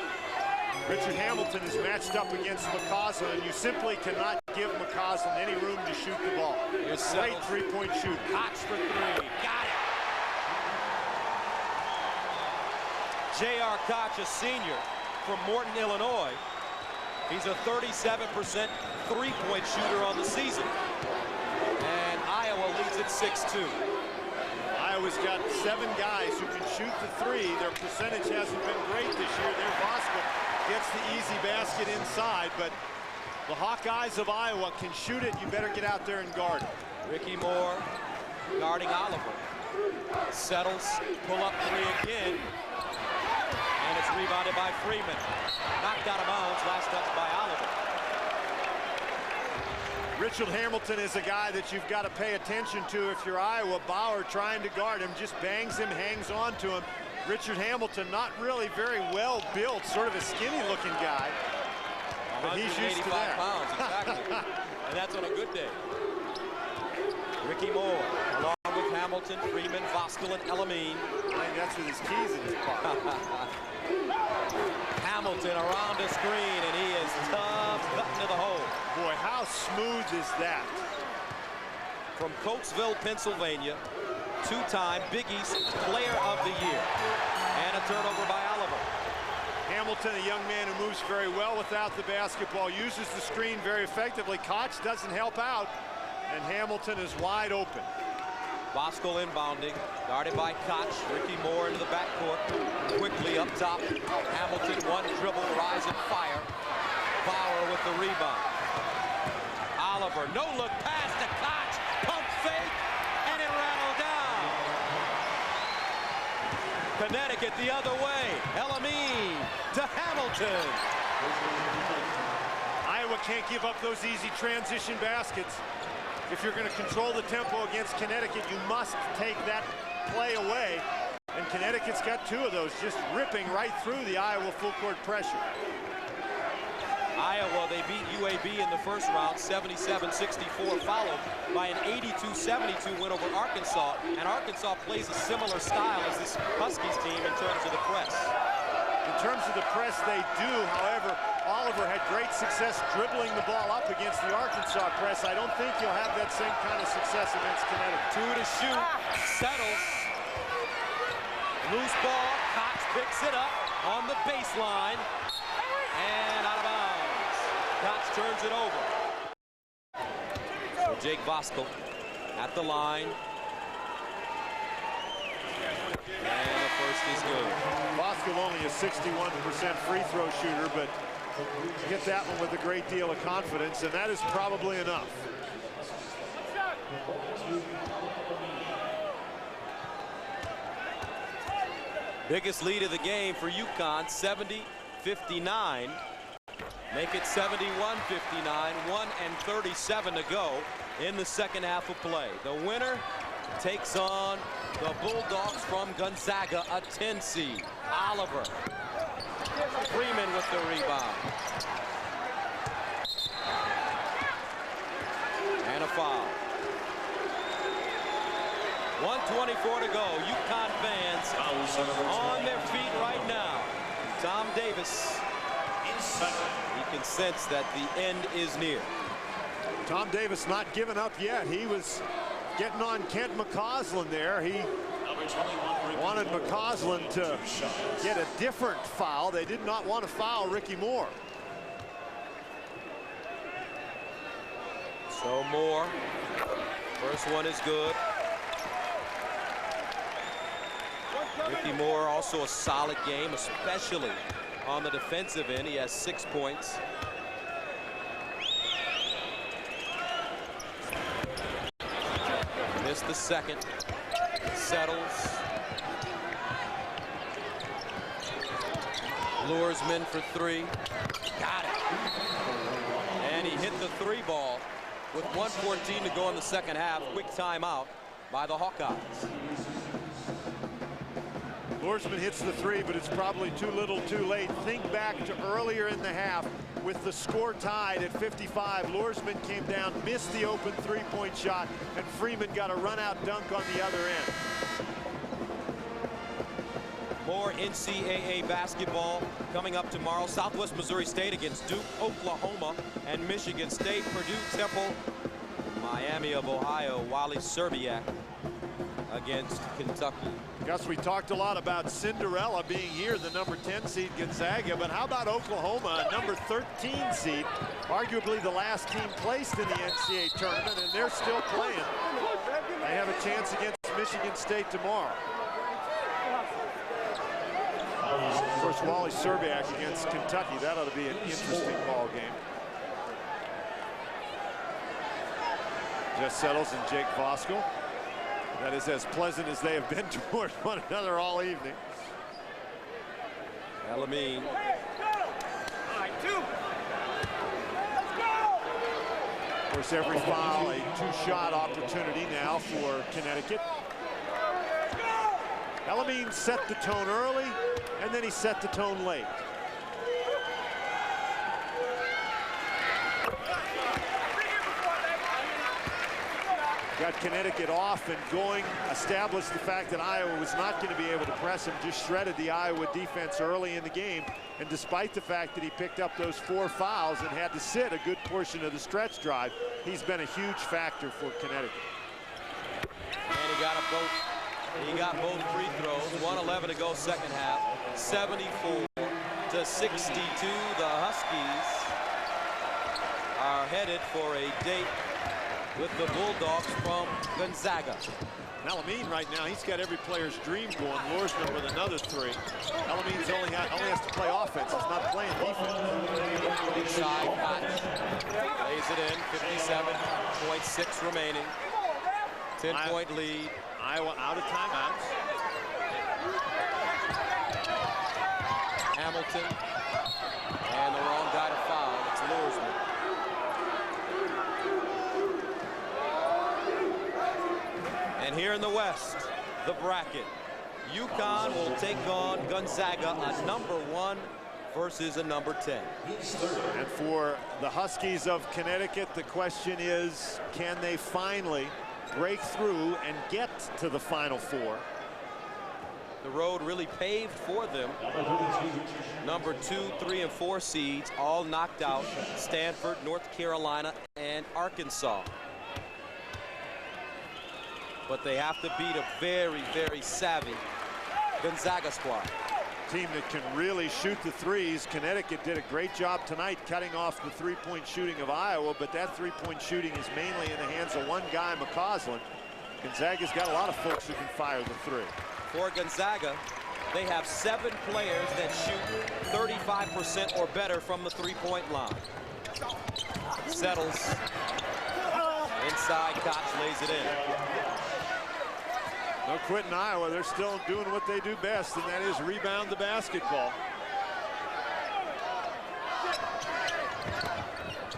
Richard Hamilton is matched up against McCausland, and you simply cannot give McCausland any room to shoot the ball. Great three-point shooter. Koch for 3, got it. J.R. Koch, a senior from Morton, Illinois. He's a 37% three-point shooter on the season. And Iowa leads at 6-2. Iowa's got 7 guys who can shoot the 3. Their percentage hasn't been great this year. Their Voskuhl gets the easy basket inside, but the Hawkeyes of Iowa can shoot it. You better get out there and guard it. Ricky Moore guarding Oliver. Settles, pull up 3 again. And it's rebounded by Freeman. Knocked out of bounds, last touch by Oliver. Richard Hamilton is a guy that you've got to pay attention to if you're Iowa. Bauer trying to guard him, just bangs him, hangs on to him. Richard Hamilton, not really very well built, sort of a skinny-looking guy. But he's used to that. Pounds, exactly. And that's on a good day. Ricky Moore, along with Hamilton, Freeman, Voskuhl, and Elamine. I think that's with his keys in his pocket. Hamilton around the screen, and he is tough, cutting to the hole. Boy, how smooth is that? From Coatesville, Pennsylvania, 2-time Big East Player of the Year. And a turnover by Oliver. Hamilton, a young man who moves very well without the basketball, uses the screen very effectively. Koch doesn't help out, and Hamilton is wide open. Voskuhl inbounding, guarded by Koch. Ricky Moore into the backcourt. Quickly up top. Hamilton, one dribble, rise and fire. Bauer with the rebound. Oliver, no look pass to Koch. Pump fake, and it rattled down. Connecticut the other way. Elamine to Hamilton. Iowa can't give up those easy transition baskets. If you're going to control the tempo against Connecticut, you must take that play away. And Connecticut's got two of those, just ripping right through the Iowa full court pressure. Iowa, they beat UAB in the first round, 77-64, followed by an 82-72 win over Arkansas. And Arkansas plays a similar style as this Huskies team in terms of the press. In terms of the press, they do. However, Oliver had great success dribbling the ball up against the Arkansas press. I don't think you'll have that same kind of success against Connecticut. Two to shoot, settles. Loose ball, Cox picks it up on the baseline. And out of bounds. Cox turns it over. So Jake Voskuhl at the line. And the first is good. Voskuhl only a 61% free throw shooter, but hit that one with a great deal of confidence, and that is probably enough. Biggest lead of the game for UConn, 70-59. Make it 71-59, 1:37 to go in the second half of play. The winner takes on the Bulldogs from Gonzaga, a 10 seed. Oliver. Freeman with the rebound. And a foul. 1:24 to go. UConn fans on their feet right now. Tom Davis. He can sense that the end is near. Tom Davis not giving up yet. He was getting on Kent McCausland there. He wanted McCausland to get a different foul. They did not want to foul Ricky Moore. So Moore, first one is good. Ricky Moore also a solid game, especially on the defensive end. He has 6 points. Missed the second. Settles. Luresman for three. Got it. And he hit the three ball with 1:14 to go in the second half. Quick timeout by the Hawkeyes. Luresman hits the three, but it's probably too little too late. Think back to earlier in the half with the score tied at 55. Luresman came down, missed the open three-point shot, and Freeman got a run-out dunk on the other end. More NCAA basketball coming up tomorrow. Southwest Missouri State against Duke, Oklahoma, and Michigan State. Purdue, Temple, Miami of Ohio, Wally Serbiak against Kentucky. Gus, we talked a lot about Cinderella being here, the number 10 seed Gonzaga, but how about Oklahoma, a number 13 seed, arguably the last team placed in the NCAA tournament, and they're still playing. They have a chance against Michigan State tomorrow. Of course, Wally Serbiak against Kentucky. That ought to be an interesting ball game. Just Settles and Jake Voskuhl. That is as pleasant as they have been toward one another all evening. Elamine. Of course, every foul a two-shot opportunity now for Connecticut. Elamine set the tone early, and then he set the tone late. Got Connecticut off and going, established the fact that Iowa was not going to be able to press him, just shredded the Iowa defense early in the game. And despite the fact that he picked up those 4 fouls and had to sit a good portion of the stretch drive, he's been a huge factor for Connecticut. And he got both free throws. 1:11 to go second half. 74-59. 60-62. The Huskies are headed for a date with the Bulldogs from Gonzaga. Alameen right now, he's got every player's dream going. Lorsman with another 3. Alameen's only has to play offense. He's not playing defense. Inside Koch lays it in. 57.6 remaining. 10-point lead. Iowa out of timeouts. Hamilton. And the wrong guy to foul. It's Lorsman. And here in the West, the bracket. UConn will take on Gonzaga, a #1 versus a #10. And for the Huskies of Connecticut, the question is, can they finally break through and get to the Final Four? The road really paved for them. #2, 3, and 4 seeds all knocked out. Stanford, North Carolina, and Arkansas. But they have to beat a very, very savvy Gonzaga squad. Team that can really shoot the threes. Connecticut did a great job tonight cutting off the three-point shooting of Iowa, but that three-point shooting is mainly in the hands of one guy, McCausland. Gonzaga's got a lot of folks who can fire the 3. For Gonzaga, they have 7 players that shoot 35% or better from the three-point line. Settles. Inside, Koch lays it in. No quitting Iowa. They're still doing what they do best, and that is rebound the basketball.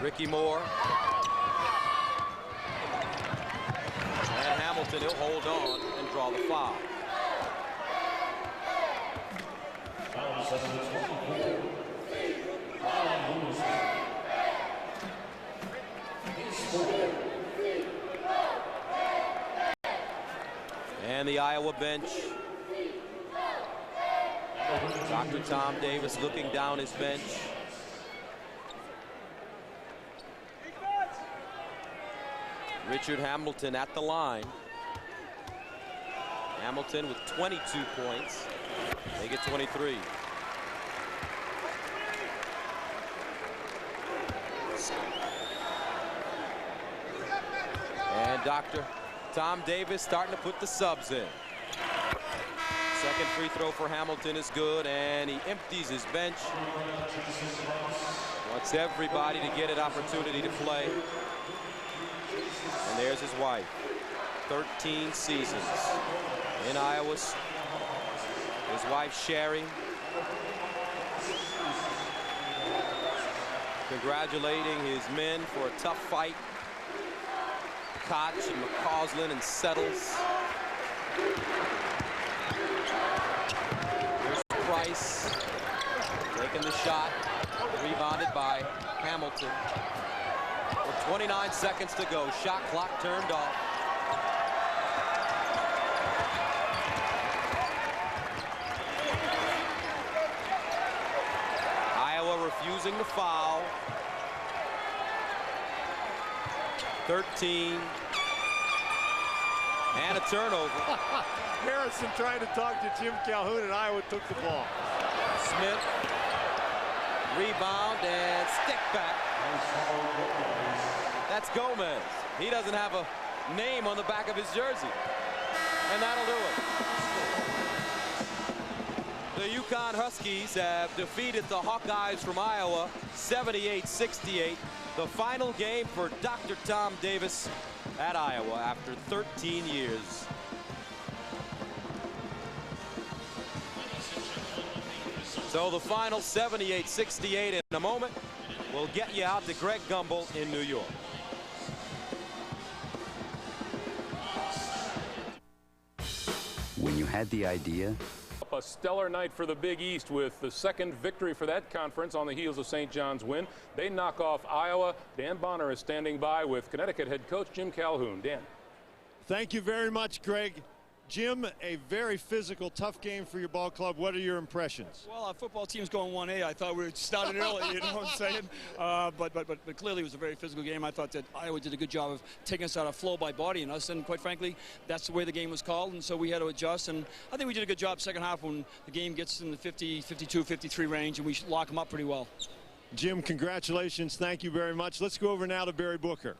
Ricky Moore. And Hamilton, he'll hold on and draw the foul. And the Iowa bench. Dr. Tom Davis looking down his bench. Richard Hamilton at the line. Hamilton with 22 points. They get 23. And Dr. Tom Davis starting to put the subs in. Second free throw for Hamilton is good, and he empties his bench. Wants everybody to get an opportunity to play. And there's his wife. 13 seasons in Iowa. His wife, Sherry. Congratulating his men for a tough fight. Koch and McCausland and Settles. Here's Price taking the shot, rebounded by Hamilton. With 29 seconds to go, shot clock turned off. Iowa refusing to foul. 13. And a turnover. Harrison trying to talk to Jim Calhoun, and Iowa took the ball. Smith. Rebound and stick back. That's Gomez. He doesn't have a name on the back of his jersey. And that'll do it. The UConn Huskies have defeated the Hawkeyes from Iowa 78-68. The final game for Dr. Tom Davis at Iowa after 13 years. So the final 78-68 in a moment. We'll get you out to Greg Gumbel in New York. When you had the idea, A stellar night for the Big East with the second victory for that conference on the heels of St. John's win. They knock off Iowa. Dan Bonner is standing by with Connecticut head coach Jim Calhoun. Dan. Thank you very much, Greg. Jim, a very physical, tough game for your ball club. What are your impressions? Well, our football team's going 1A. I thought we were starting early, you know what I'm saying? But clearly it was a very physical game. I thought that Iowa did a good job of taking us out of flow by bodying us, and quite frankly, that's the way the game was called, and so we had to adjust. And I think we did a good job second half when the game gets in the 50, 52, 53 range, and we lock them up pretty well. Jim, congratulations. Thank you very much. Let's go over now to Barry Booker.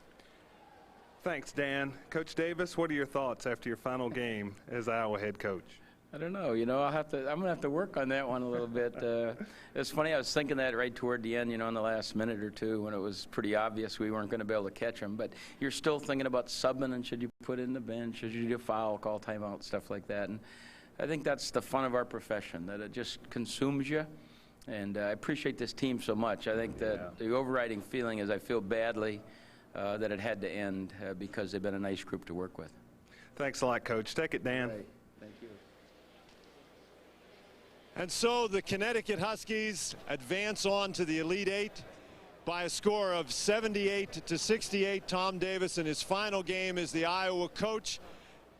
Thanks, Dan. Coach Davis, what are your thoughts after your final game as Iowa head coach? I don't know. You know, I'm gonna have to work on that one a little bit. It's funny. I was thinking that right toward the end, you know, in the last minute or two, when it was pretty obvious we weren't going to be able to catch them. But you're still thinking about subbing, and should you put in the bench, should you do a foul, call timeout, stuff like that. And I think that's the fun of our profession, that it just consumes you. And I appreciate this team so much. I think that the overriding feeling is I feel badly that it had to end because they've been a nice group to work with. Thanks a lot, Coach. Take it, Dan. Right. Thank you. And so the Connecticut Huskies advance on to the Elite Eight by a score of 78-68. Tom Davis in his final game as the Iowa coach.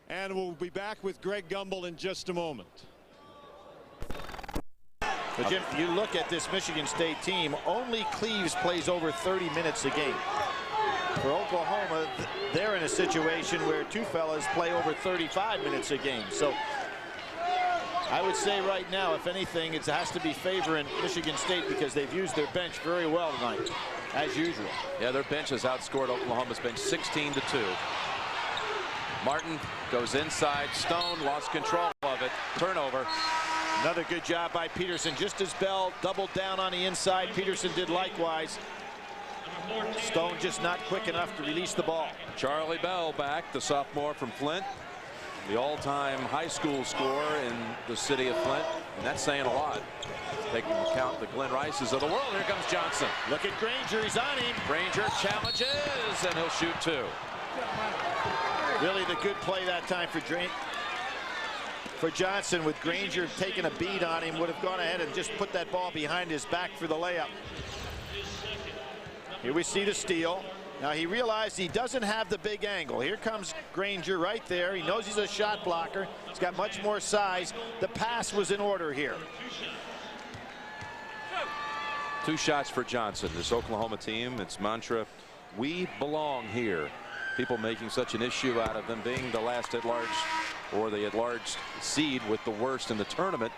And we'll be back with Greg Gumbel in just a moment. But Jim, you look at this Michigan State team, only Cleves plays over 30 minutes a game. For Oklahoma, they're in a situation where two fellas play over 35 minutes a game. So I would say right now, if anything, it has to be favoring Michigan State because they've used their bench very well tonight, as usual. Yeah, their bench has outscored Oklahoma's bench 16-2. Martin goes inside. Stone lost control of it. Turnover. Another good job by Peterson. Just as Bell doubled down on the inside, Peterson did likewise. Stone just not quick enough to release the ball. Charlie Bell back, the sophomore from Flint, the all-time high school scorer in the city of Flint, and that's saying a lot. Taking into account the Glenn Rices of the world. Here comes Johnson. Look at Granger, he's on him. Granger challenges, and he'll shoot two. Really the good play that time for Johnson, with Granger taking a beat on him, would have gone ahead and just put that ball behind his back for the layup. Here we see the steal. Now he realized he doesn't have the big angle. Here comes Granger right there. He knows he's a shot blocker. He's got much more size. The pass was in order here. Two shots for Johnson. This Oklahoma team, its mantra, we belong here. People making such an issue out of them being the last at large, or the at-large seed with the worst in the tournament.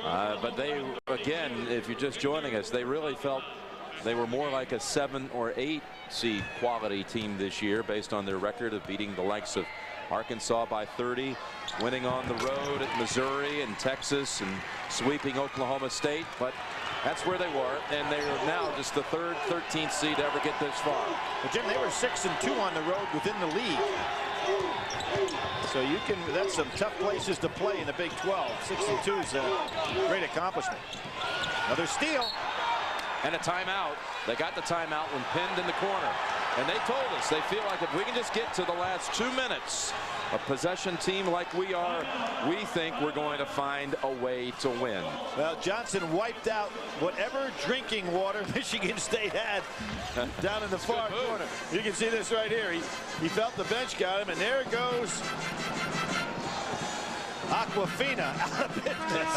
But they, again, if you're just joining us, they really felt they were more like a 7 or 8 seed quality team this year based on their record of beating the likes of Arkansas by 30, winning on the road at Missouri and Texas, and sweeping Oklahoma State. But that's where they were, and they are now just the 13th seed to ever get this far. But Jim, they were 6-2 on the road within the league. So you can, that's some tough places to play in the Big 12. 6-2 is a great accomplishment. Another steal. And a timeout. They got the timeout when pinned in the corner. And they told us they feel like if we can just get to the last 2 minutes, a possession team like we are, we think we're going to find a way to win. Well, Johnson wiped out whatever drinking water Michigan State had down in the far corner. You can see this right here. He felt the bench got him, and there it goes. Aquafina out of business.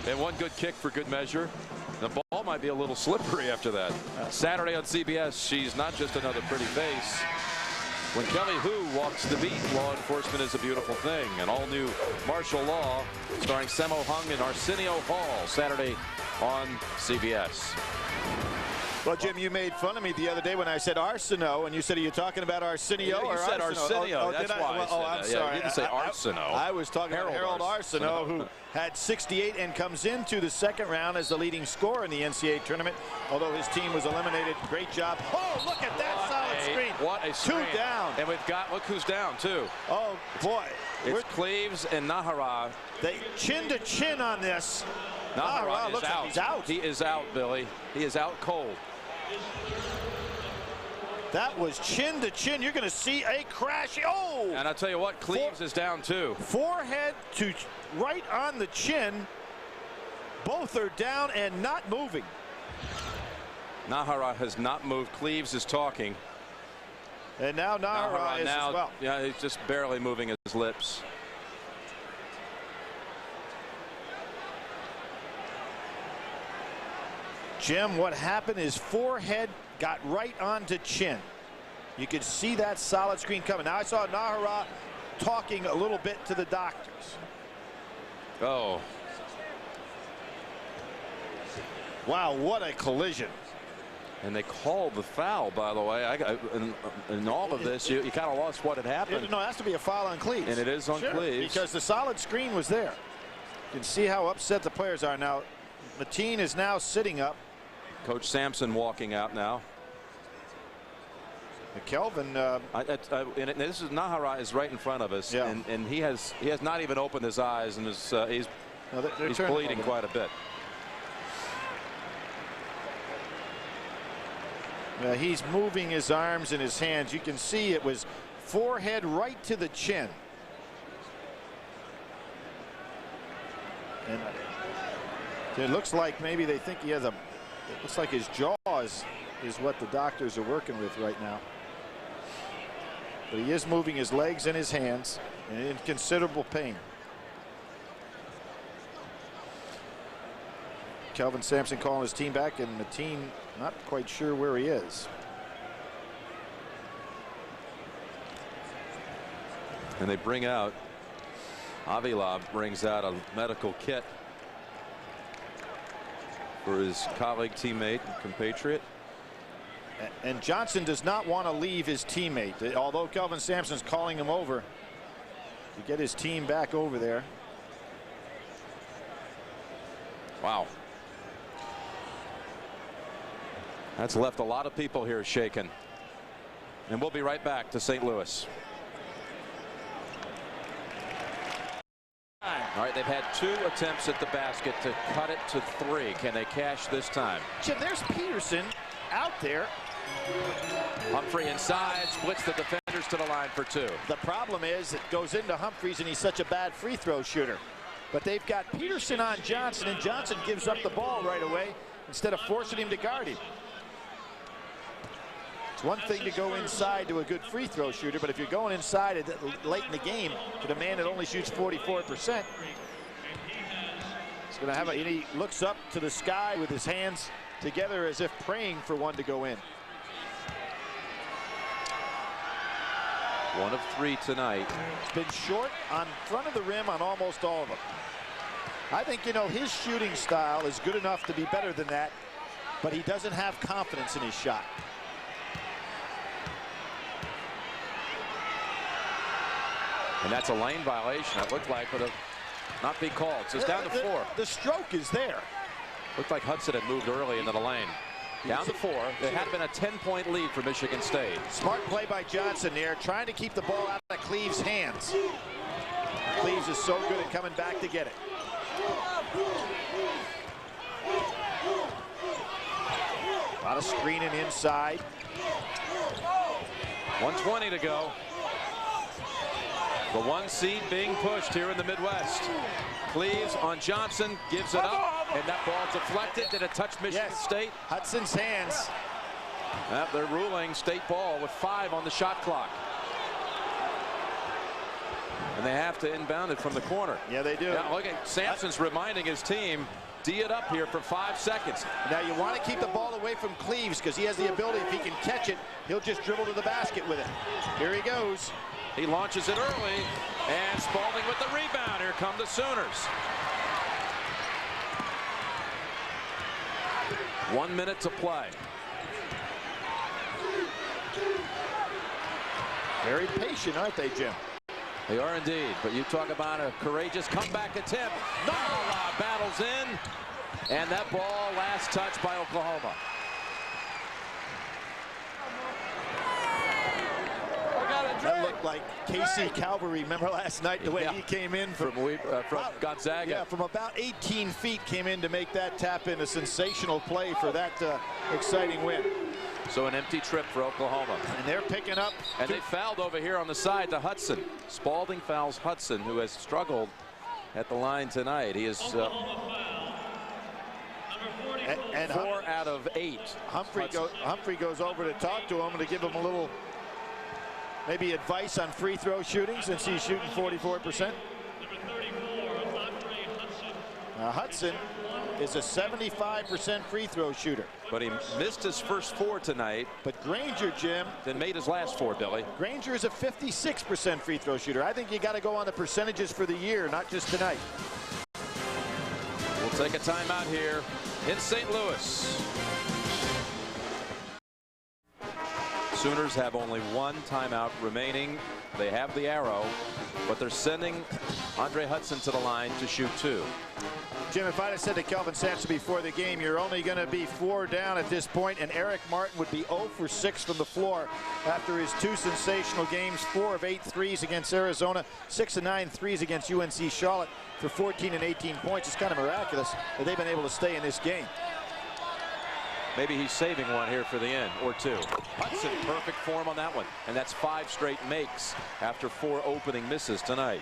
And one good kick for good measure. The ball might be a little slippery after that. Saturday on CBS, she's not just another pretty face. When Kelly Hu walks the beat, law enforcement is a beautiful thing. An all-new martial law starring Sammo Hung and Arsenio Hall, Saturday on CBS. Well, Jim, you made fun of me the other day when I said Arsenault, and you said, are you talking about Arsenio? You said Arsenio. That's why I said that. I'm sorry. You didn't say Arsenault. I was talking about Harold Arsenault, who had 68 and comes into the second round as the leading scorer in the NCAA tournament, although his team was eliminated. Great job. Oh, look at that solid screen. What a screen. 2 down. And we've got, look who's down, too. Oh, boy. It's Cleves and Nahara. They chin to chin on this. Nahara is out. Like he's out. He is out, Billy. He is out cold. That was chin to chin. You're going to see a crash. Oh! And I'll tell you what, Cleves is down too. Forehead to right on the chin. Both are down and not moving. Nahara has not moved. Cleves is talking. And now Nahara is as well. Yeah, he's just barely moving his lips. Jim, what happened is forehead got right onto chin. You could see that solid screen coming. Now I saw Nahara talking a little bit to the doctors. Oh. Wow, what a collision. And they called the foul, by the way. In all of this, you kind of lost what had happened. No, it has to be a foul on Cleves. And it is on Cleves. Because the solid screen was there. You can see how upset the players are now. Mateen is now sitting up. Coach Sampson walking out now. Kelvin. And this is Nahara is right in front of us. Yeah. And he has not even opened his eyes, and he's bleeding quite a bit. He's moving his arms and his hands. You can see it was forehead right to the chin. And it looks like maybe they think he has it looks like his jaw is what the doctors are working with right now. But he is moving his legs and his hands and in considerable pain. Kelvin Sampson calling his team back, and Mateen not quite sure where he is. And they bring out, Avila brings out a medical kit for his colleague, teammate, and compatriot. And Johnson does not want to leave his teammate, although Kelvin Sampson's calling him over to get his team back over there. Wow. That's left a lot of people here shaken. And we'll be right back to St. Louis. All right, they've had 2 attempts at the basket to cut it to 3. Can they cash this time? Jim, there's Peterson out there. Humphrey inside, splits the defenders to the line for 2. The problem is it goes into Humphreys, and he's such a bad free throw shooter. But they've got Peterson on Johnson, and Johnson gives up the ball right away instead of forcing him to guard him. It's one thing to go inside to a good free throw shooter, but if you're going inside late in the game to the man that only shoots 44%, it's going to have and he looks up to the sky with his hands together as if praying for one to go in. 1 of 3 tonight. It's been short on front of the rim on almost all of them. I think, his shooting style is good enough to be better than that, but he doesn't have confidence in his shot. And that's a lane violation. It looked like would have not be called. So it's down to 4. The stroke is there. Looked like Hudson had moved early into the lane. Down to 4. It had been a 10-point lead for Michigan State. Smart play by Johnson there, trying to keep the ball out of Cleves' hands. Cleves is so good at coming back to get it. A lot of screening inside. 1:20 to go. The 1 seed being pushed here in the Midwest. Cleves on Johnson, gives it up, and that ball deflected. Did it touch Michigan State? Hudson's hands. They're ruling state ball with 5 on the shot clock. And they have to inbound it from the corner. Yeah, they do. Now look at Sampson's reminding his team, D it up here for 5 seconds. Now you want to keep the ball away from Cleves because he has the ability, if he can catch it, he'll just dribble to the basket with it. Here he goes. He launches it early, and Spalding with the rebound. Here come the Sooners. 1 minute to play. Very patient, aren't they, Jim? They are indeed, but you talk about a courageous comeback attempt. Nahara battles in, and that ball last touched by Oklahoma. That looked like KC Calvary. Remember last night the way he came in from Gonzaga? Yeah, from about 18 feet came in to make that tap in. A sensational play for that exciting win. So an empty trip for Oklahoma. And they're picking up. And they fouled over here on the side to Hudson. Spalding fouls Hudson, who has struggled at the line tonight. He is 4 out of 8. Humphrey goes over to talk to him and to give him a little maybe advice on free throw shooting since he's shooting 44%? Hudson is a 75% free throw shooter. But he missed his first 4 tonight. But Granger, Jim, then made his last 4, Billy. Granger is a 56% free throw shooter. I think you got to go on the percentages for the year, not just tonight. We'll take a timeout here in St. Louis. Sooners have only 1 timeout remaining. They have the arrow, but they're sending Andre Hudson to the line to shoot 2. Jim, if I'd have said to Kelvin Sampson before the game, you're only going to be 4 down at this point, and Eric Martin would be 0 for 6 from the floor after his 2 sensational games, 4 of 8 threes against Arizona, 6 of 9 threes against UNC Charlotte for 14 and 18 points. It's kind of miraculous that they've been able to stay in this game. Maybe he's saving one here for the end, or 2. Hudson, perfect form on that one, and that's 5 straight makes after 4 opening misses tonight.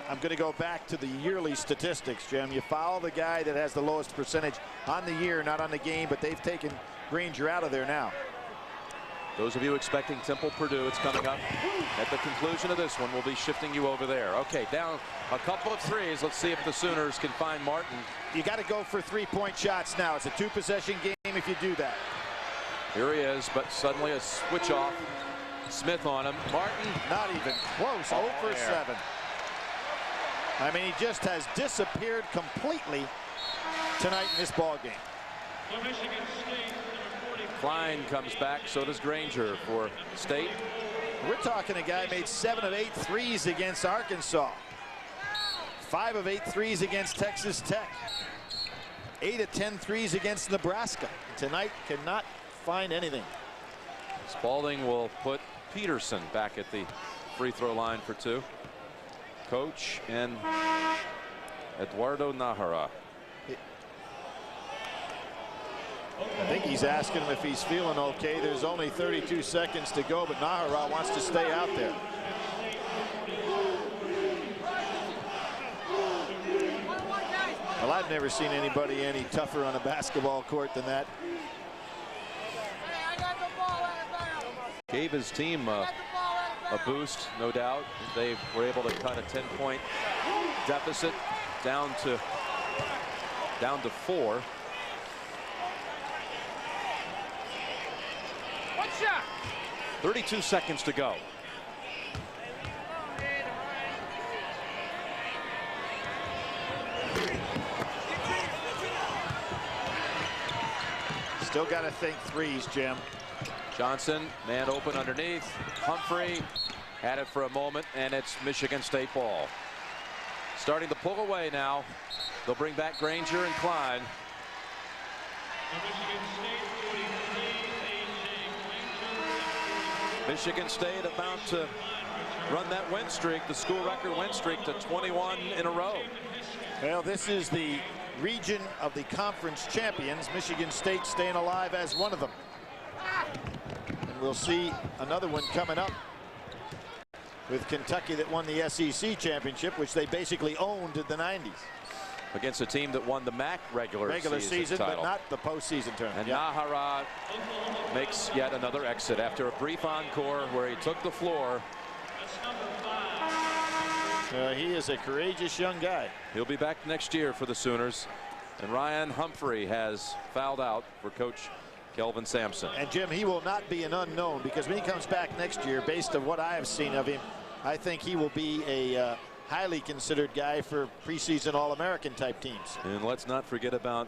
I'm going to go back to the yearly statistics, Jim. You foul the guy that has the lowest percentage on the year, not on the game, but they've taken Granger out of there now. Those of you expecting Temple Purdue, it's coming up at the conclusion of this one. We'll be shifting you over there. Okay, down a couple of threes. Let's see if the Sooners can find Martin. You got to go for 3-point shots now. It's a 2-possession game if you do that. Here he is, but suddenly a switch off. Smith on him. Martin. Not even close. 0 for 7. I mean, he just has disappeared completely tonight in this ball game. Klein comes back, so does Granger for State. We're talking a guy made 7 of 8 threes against Arkansas. 5 of 8 threes against Texas Tech. 8 of 10 threes against Nebraska. Tonight cannot find anything. Spalding will put Peterson back at the free throw line for 2. Coach and Eduardo Nahara. I think he's asking him if he's feeling okay. There's only 32 seconds to go, but Nahara wants to stay out there. Well, I've never seen anybody any tougher on a basketball court than that. Gave his team a boost, no doubt. They were able to cut a 10-point deficit down to 4. 32 seconds to go. Still got to think threes, Jim. Johnson, man open underneath. Humphrey had it for a moment, and it's Michigan State ball. Starting to pull away now. They'll bring back Granger and Klein. Michigan State about to run that win streak, the school record win streak, to 21 in a row. Well, this is the region of the conference champions. Michigan State staying alive as one of them. And we'll see another one coming up with Kentucky that won the SEC championship, which they basically owned in the 90s. Against a team that won the MAC regular season but title. not the postseason tournament. And Nahara makes yet another exit after a brief encore where he took the floor. He is a courageous young guy. He'll be back next year for the Sooners. And Ryan Humphrey has fouled out for Coach Kelvin Sampson. And Jim, he will not be an unknown, because when he comes back next year, based on what I have seen of him, I think he will be a highly considered guy for preseason All-American type teams. And let's not forget about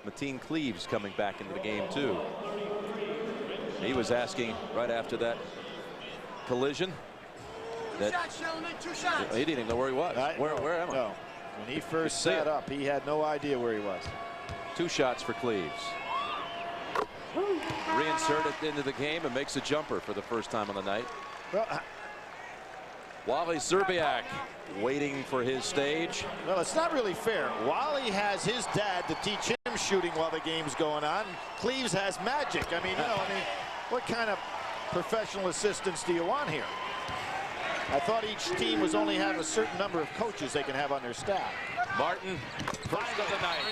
Mateen Cleaves coming back into the game too. He was asking right after that collision that he didn't even know where he was. Where am I? No. When he first sat up, he had no idea where he was. 2 shots for Cleaves. Reinserted into the game and makes a jumper for the first time on the night. Well, Wally Zerbiak waiting for his stage. Well, it's not really fair. Wally has his dad to teach him shooting while the game's going on. Cleaves has magic. I mean, what kind of professional assistants do you want here? I thought each team was only having a certain number of coaches they can have on their staff. Martin, first of the night.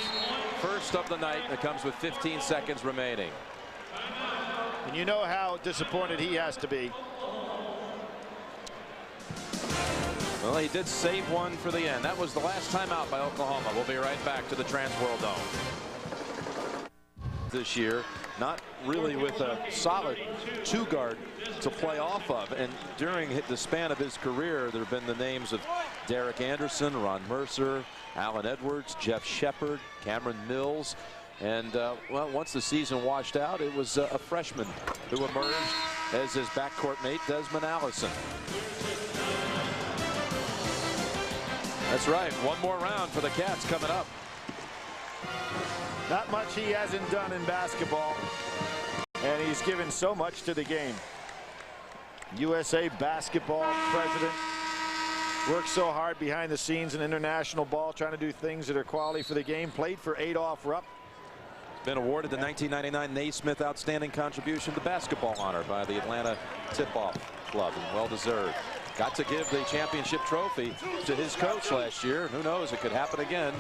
First of the night. It comes with 15 seconds remaining. And you know how disappointed he has to be. Well, he did save one for the end. That was the last time out by Oklahoma. We'll be right back to the Transworld Dome. This year, not really with a solid two-guard to play off of. And during the span of his career, there have been the names of Derek Anderson, Ron Mercer, Allen Edwards, Jeff Shepard, Cameron Mills. And, well, once the season washed out, it was a freshman who emerged as his backcourt mate, Desmond Allison. That's right. One more round for the Cats coming up. Not much he hasn't done in basketball, and he's given so much to the game. USA basketball president, worked so hard behind the scenes in international ball, trying to do things that are quality for the game. Played for Adolph Rupp. Been awarded the 1999 Naismith Outstanding Contribution to Basketball honor by the Atlanta Tip-Off Club, and well deserved. Got to give the championship trophy to his coach last year. Who knows, it could happen again.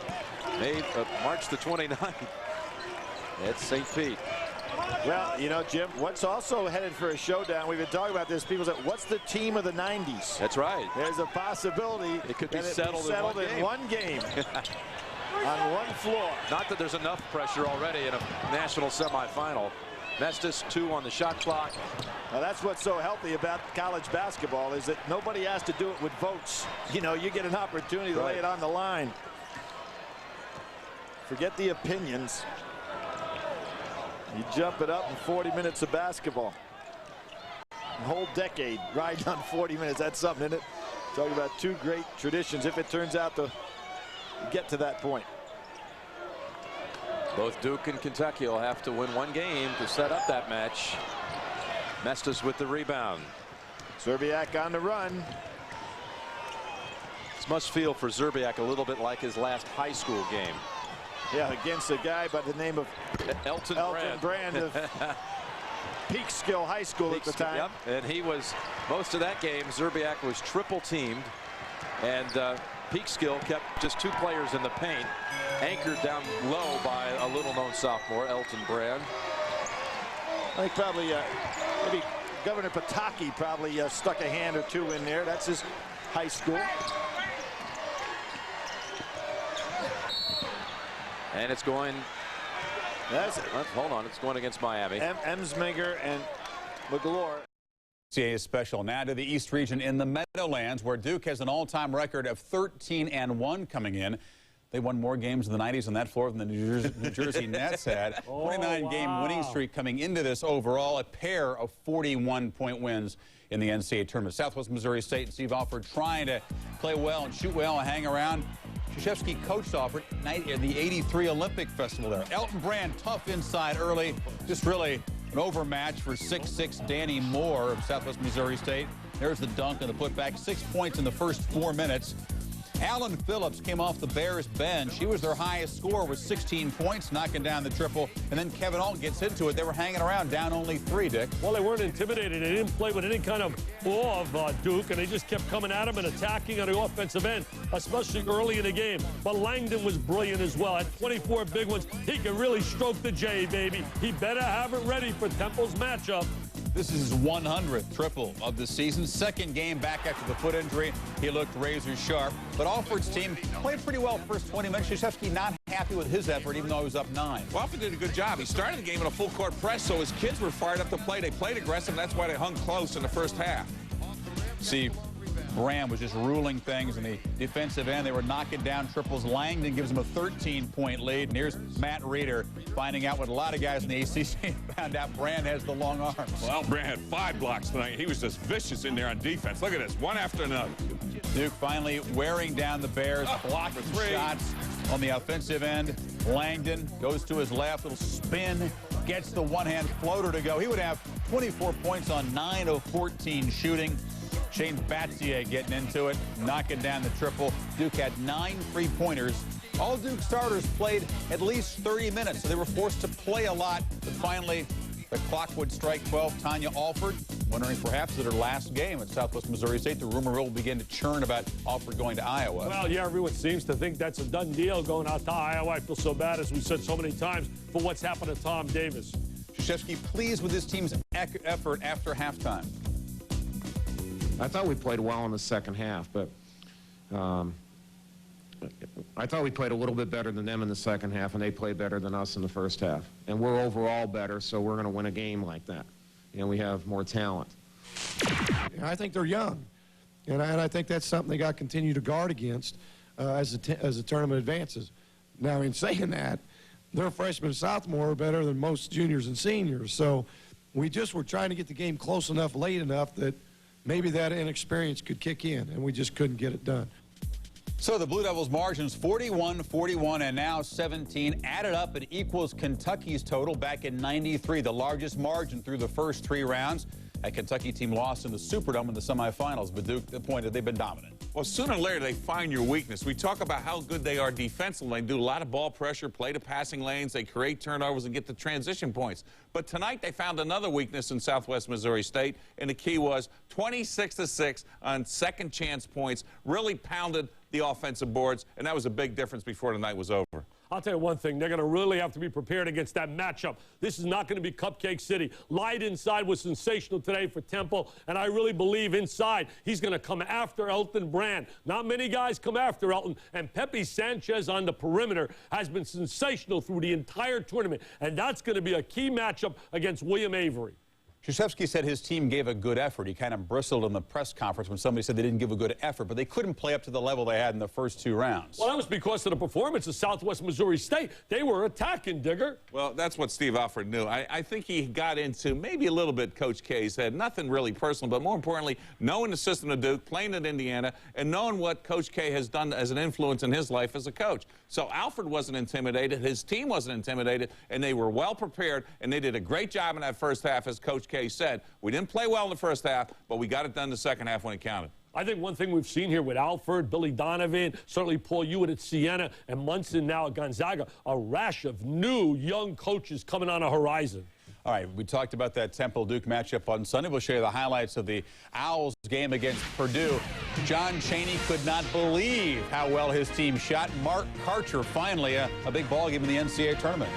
March the 29th at St. Pete. Well, you know, Jim, what's also headed for a showdown, we've been talking about this, people say, what's the team of the 90s? That's right. There's a possibility it could be settled in one game. On one floor. Not that there's enough pressure already in a national semifinal. Mestis 2 on the shot clock. Now that's what's so healthy about college basketball, is that nobody has to do it with votes. You know, you get an opportunity to lay it on the line. Forget the opinions. You jump it up in 40 minutes of basketball. A whole decade riding on 40 minutes. That's something, isn't it? Talking about two great traditions if it turns out to get to that point. Both Duke and Kentucky will have to win one game to set up that match. Mestis with the rebound. Zerbiak on the run. This must feel for Zerbiak a little bit like his last high school game. Yeah, against a guy by the name of Elton Brand of Peekskill High School at the time. Yep, and he was, most of that game, Zerbiak was triple teamed, and Peekskill kept just 2 players in the paint, anchored down low by a little-known sophomore, Elton Brand. I think probably maybe Governor Pataki probably stuck a hand or 2 in there. That's his high school. And it's going. Hold on, it's going against Miami. Emsminger and McGlure. NCAA special now to the East region in the Meadowlands, where Duke has an all-time record of 13-1 coming in. They won more games in the 90s on that floor than the New Jersey Nets had. 29-game winning streak coming into this overall, a pair of 41-point wins in the NCAA tournament. Southwest Missouri State and Steve Alford trying to play well and shoot well and hang around. Krzyzewski coached Alford at the '83 Olympic Festival there. Elton Brand tough inside early, just really an overmatch for 6'6" Danny Moore of Southwest Missouri State. There's the dunk and the putback. 6 points in the first 4 minutes. Alan Phillips came off the Bears bench. He was their highest scorer with 16 points, knocking down the triple. And then Kevin Alt gets into it. They were hanging around, down only 3, Dick. Well, they weren't intimidated. They didn't play with any kind of awe of Duke, and they just kept coming at him and attacking on the offensive end, especially early in the game. But Langdon was brilliant as well. Had 24 big ones. He can really stroke the J, baby. He better have it ready for Temple's matchup. This is his 100th triple of the season. Second game back after the foot injury. He looked razor sharp. But Alford's team played pretty well first 20 minutes. Krzyzewski not happy with his effort, even though he was up 9. Well, Alford did a good job. He started the game in a full court press, so his kids were fired up to play. They played aggressive, and that's why they hung close in the first half. See, Brand was just ruling things in the defensive end. They were knocking down triples. Langdon gives them a 13-point lead. And here's Matt Reeder finding out what a lot of guys in the ACC found out. Brand has the long arms. Well, Brand had 5 blocks tonight. He was just vicious in there on defense. Look at this, one after another. Duke finally wearing down the Bears, blocking shots on the offensive end. Langdon goes to his left, little spin, gets the one-hand floater to go. He would have 24 points on 9 of 14 shooting. Shane Battier getting into it, knocking down the triple. Duke had 9 3-pointers. All Duke starters played at least 30 minutes, so they were forced to play a lot. But finally, the clock would strike 12. Tanya Alford, wondering perhaps that her last game at Southwest Missouri State. The rumor will begin to churn about Alford going to Iowa. Well, yeah, everyone seems to think that's a done deal going out to Iowa. I feel so bad, as we said so many times, for what's happened to Tom Davis. Krzyzewski pleased with his team's effort after halftime. I thought we played well in the second half, but I thought we played a little bit better than them in the second half, and they played better than us in the first half. And we're overall better, so we're going to win a game like that. We have more talent. I think they're young, and I think that's something they got to continue to guard against as the tournament advances. Now, in saying that, their freshmen and sophomore are better than most juniors and seniors, so we just were trying to get the game close enough, late enough that maybe that inexperience could kick in, and we just couldn't get it done. So the Blue Devils' margins 41-41 and now 17. Added up, it equals Kentucky's total back in '93, the largest margin through the first 3 rounds. That Kentucky team lost in the Superdome in the semifinals, but Duke pointed they've been dominant. Well, sooner or later, they find your weakness. We talk about how good they are defensively. They do a lot of ball pressure, play to passing lanes. They create turnovers and get the transition points. But tonight, they found another weakness in Southwest Missouri State, and the key was 26-6 on second chance points, really pounded the offensive boards, and that was a big difference before the night was over. I'll tell you one thing, they're going to really have to be prepared against that matchup. This is not going to be Cupcake City. Light inside was sensational today for Temple, and I really believe inside he's going to come after Elton Brand. Not many guys come after Elton, and Pepe Sanchez on the perimeter has been sensational through the entire tournament, and that's going to be a key matchup against William Avery. Krzyzewski said his team gave a good effort. He kind of bristled in the press conference when somebody said they didn't give a good effort, but they couldn't play up to the level they had in the first 2 rounds. Well, that was because of the performance of Southwest Missouri State. They were attacking, Digger. Well, that's what Steve Alford knew. I think he got into maybe a little bit Coach K's head. Nothing really personal, but more importantly, knowing the system of Duke, playing at Indiana, and knowing what Coach K has done as an influence in his life as a coach. So Alford wasn't intimidated. His team wasn't intimidated, and they were well prepared, and they did a great job in that first half, as Coach K said. We didn't play well in the first half, but we got it done in the second half when it counted. I think one thing we've seen here with Alford, Billy Donovan, certainly Paul Hewitt at Siena, and Munson now at Gonzaga, a rash of new young coaches coming on a horizon. All right, we talked about that Temple-Duke matchup on Sunday. We'll show you the highlights of the Owls game against Purdue. John Chaney could not believe how well his team shot. Mark Karcher, finally, a big ball game in the NCAA Tournament.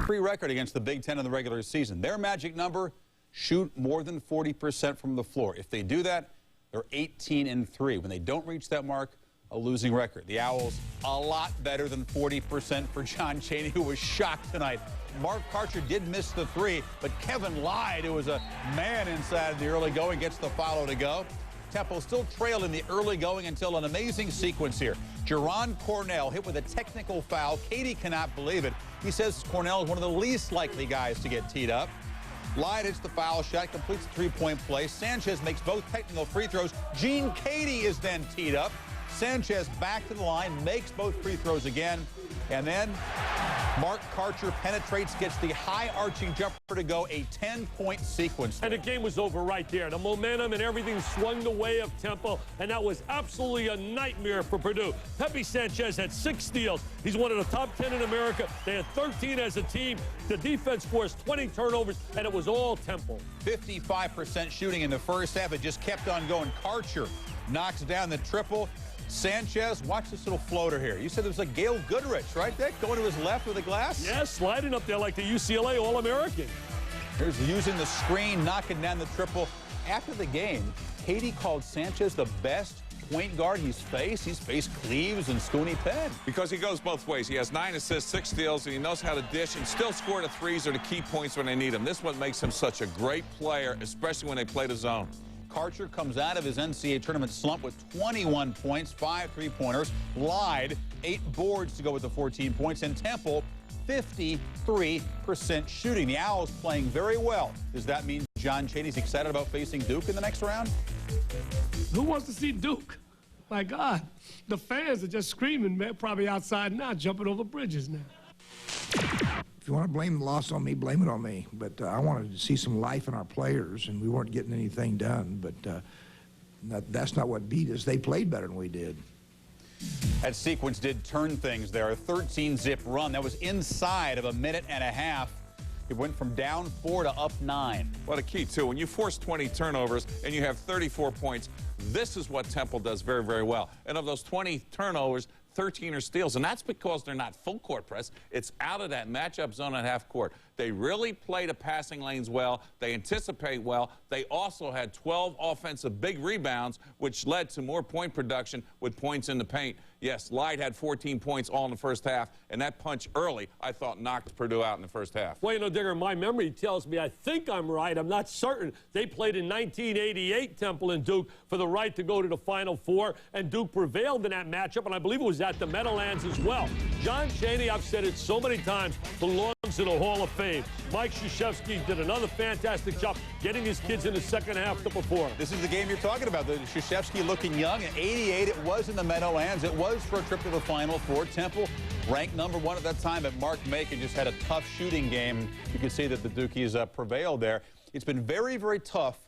Free record against the Big Ten in the regular season. Their magic number, shoot more than 40% from the floor. If they do that, they're 18-3. When they don't reach that mark, a losing record. The Owls, a lot better than 40% for John Chaney, who was shocked tonight. Mark Karcher did miss the 3, but Kevin Lyde, who was a man inside in the early going, gets the follow to go. Temple still trailed in the early going until an amazing sequence here. Jerron Cornell hit with a technical foul. Katie cannot believe it. He says Cornell is one of the least likely guys to get teed up. Lyde hits the foul shot, completes the three-point play. Sanchez makes both technical free throws. Gene Katie is then teed up. Sanchez back to the line, makes both free throws again, and then Mark Karcher penetrates, gets the high-arching jumper to go, a 10-point sequence. And the game was over right there. The momentum and everything swung the way of Temple, and that was absolutely a nightmare for Purdue. Pepe Sanchez had 6 steals. He's one of the top 10 in America. They had 13 as a team. The defense forced 20 turnovers, and it was all Temple. 55% shooting in the first half. It just kept on going. Karcher knocks down the triple. Sanchez, watch this little floater here. You said it was like Gail Goodrich, right, Dick? Going to his left with a glass? Yeah, sliding up there like the UCLA All-American. Here's using the screen, knocking down the triple. After the game, Katie called Sanchez the best point guard he's faced. He's faced Cleaves and Scooney Penn. Because he goes both ways. He has 9 assists, 6 steals, and he knows how to dish and still score the threes or the key points when they need them. This is what makes him such a great player, especially when they play the zone. Karcher comes out of his NCAA tournament slump with 21 points, 5 three-pointers. Lyde, 8 boards to go with the 14 points. And Temple, 53% shooting. The Owls playing very well. Does that mean John Chaney's excited about facing Duke in the next round? Who wants to see Duke? My God, the fans are just screaming, man, probably outside now, jumping over bridges now. If you want to blame the loss on me, blame it on me. But I wanted to see some life in our players, and we weren't getting anything done. But that's not what beat us. They played better than we did. That sequence did turn things there. A 13-zip run. That was inside of a minute and a half. It went from down 4 to up 9. Well, the key, too, when you force 20 turnovers and you have 34 points, this is what Temple does very, very well. And of those 20 turnovers, 13 are steals, and that's because they're not full court press. It's out of that matchup zone at half court. They really play the passing lanes well. They anticipate well. They also had 12 offensive big rebounds, which led to more point production with points in the paint. Yes, Light had 14 points all in the first half, and that punch early, I thought, knocked Purdue out in the first half. Well, you know, Digger, my memory tells me, I think I'm right, I'm not certain, they played in 1988, Temple and Duke, for the right to go to the Final Four, and Duke prevailed in that matchup, and I believe it was at the Meadowlands as well. John Chaney, I've said it so many times, belongs in the Hall of Fame. Mike Krzyzewski did another fantastic job getting his kids in the second half to perform. This is the game you're talking about. The Krzyzewski looking young. At 88, it was in the Meadowlands. It was for a trip to the Final Four. Temple ranked #1 at that time, but Mark Macon just had a tough shooting game. You can see that the Dukies prevailed there. It's been very, very tough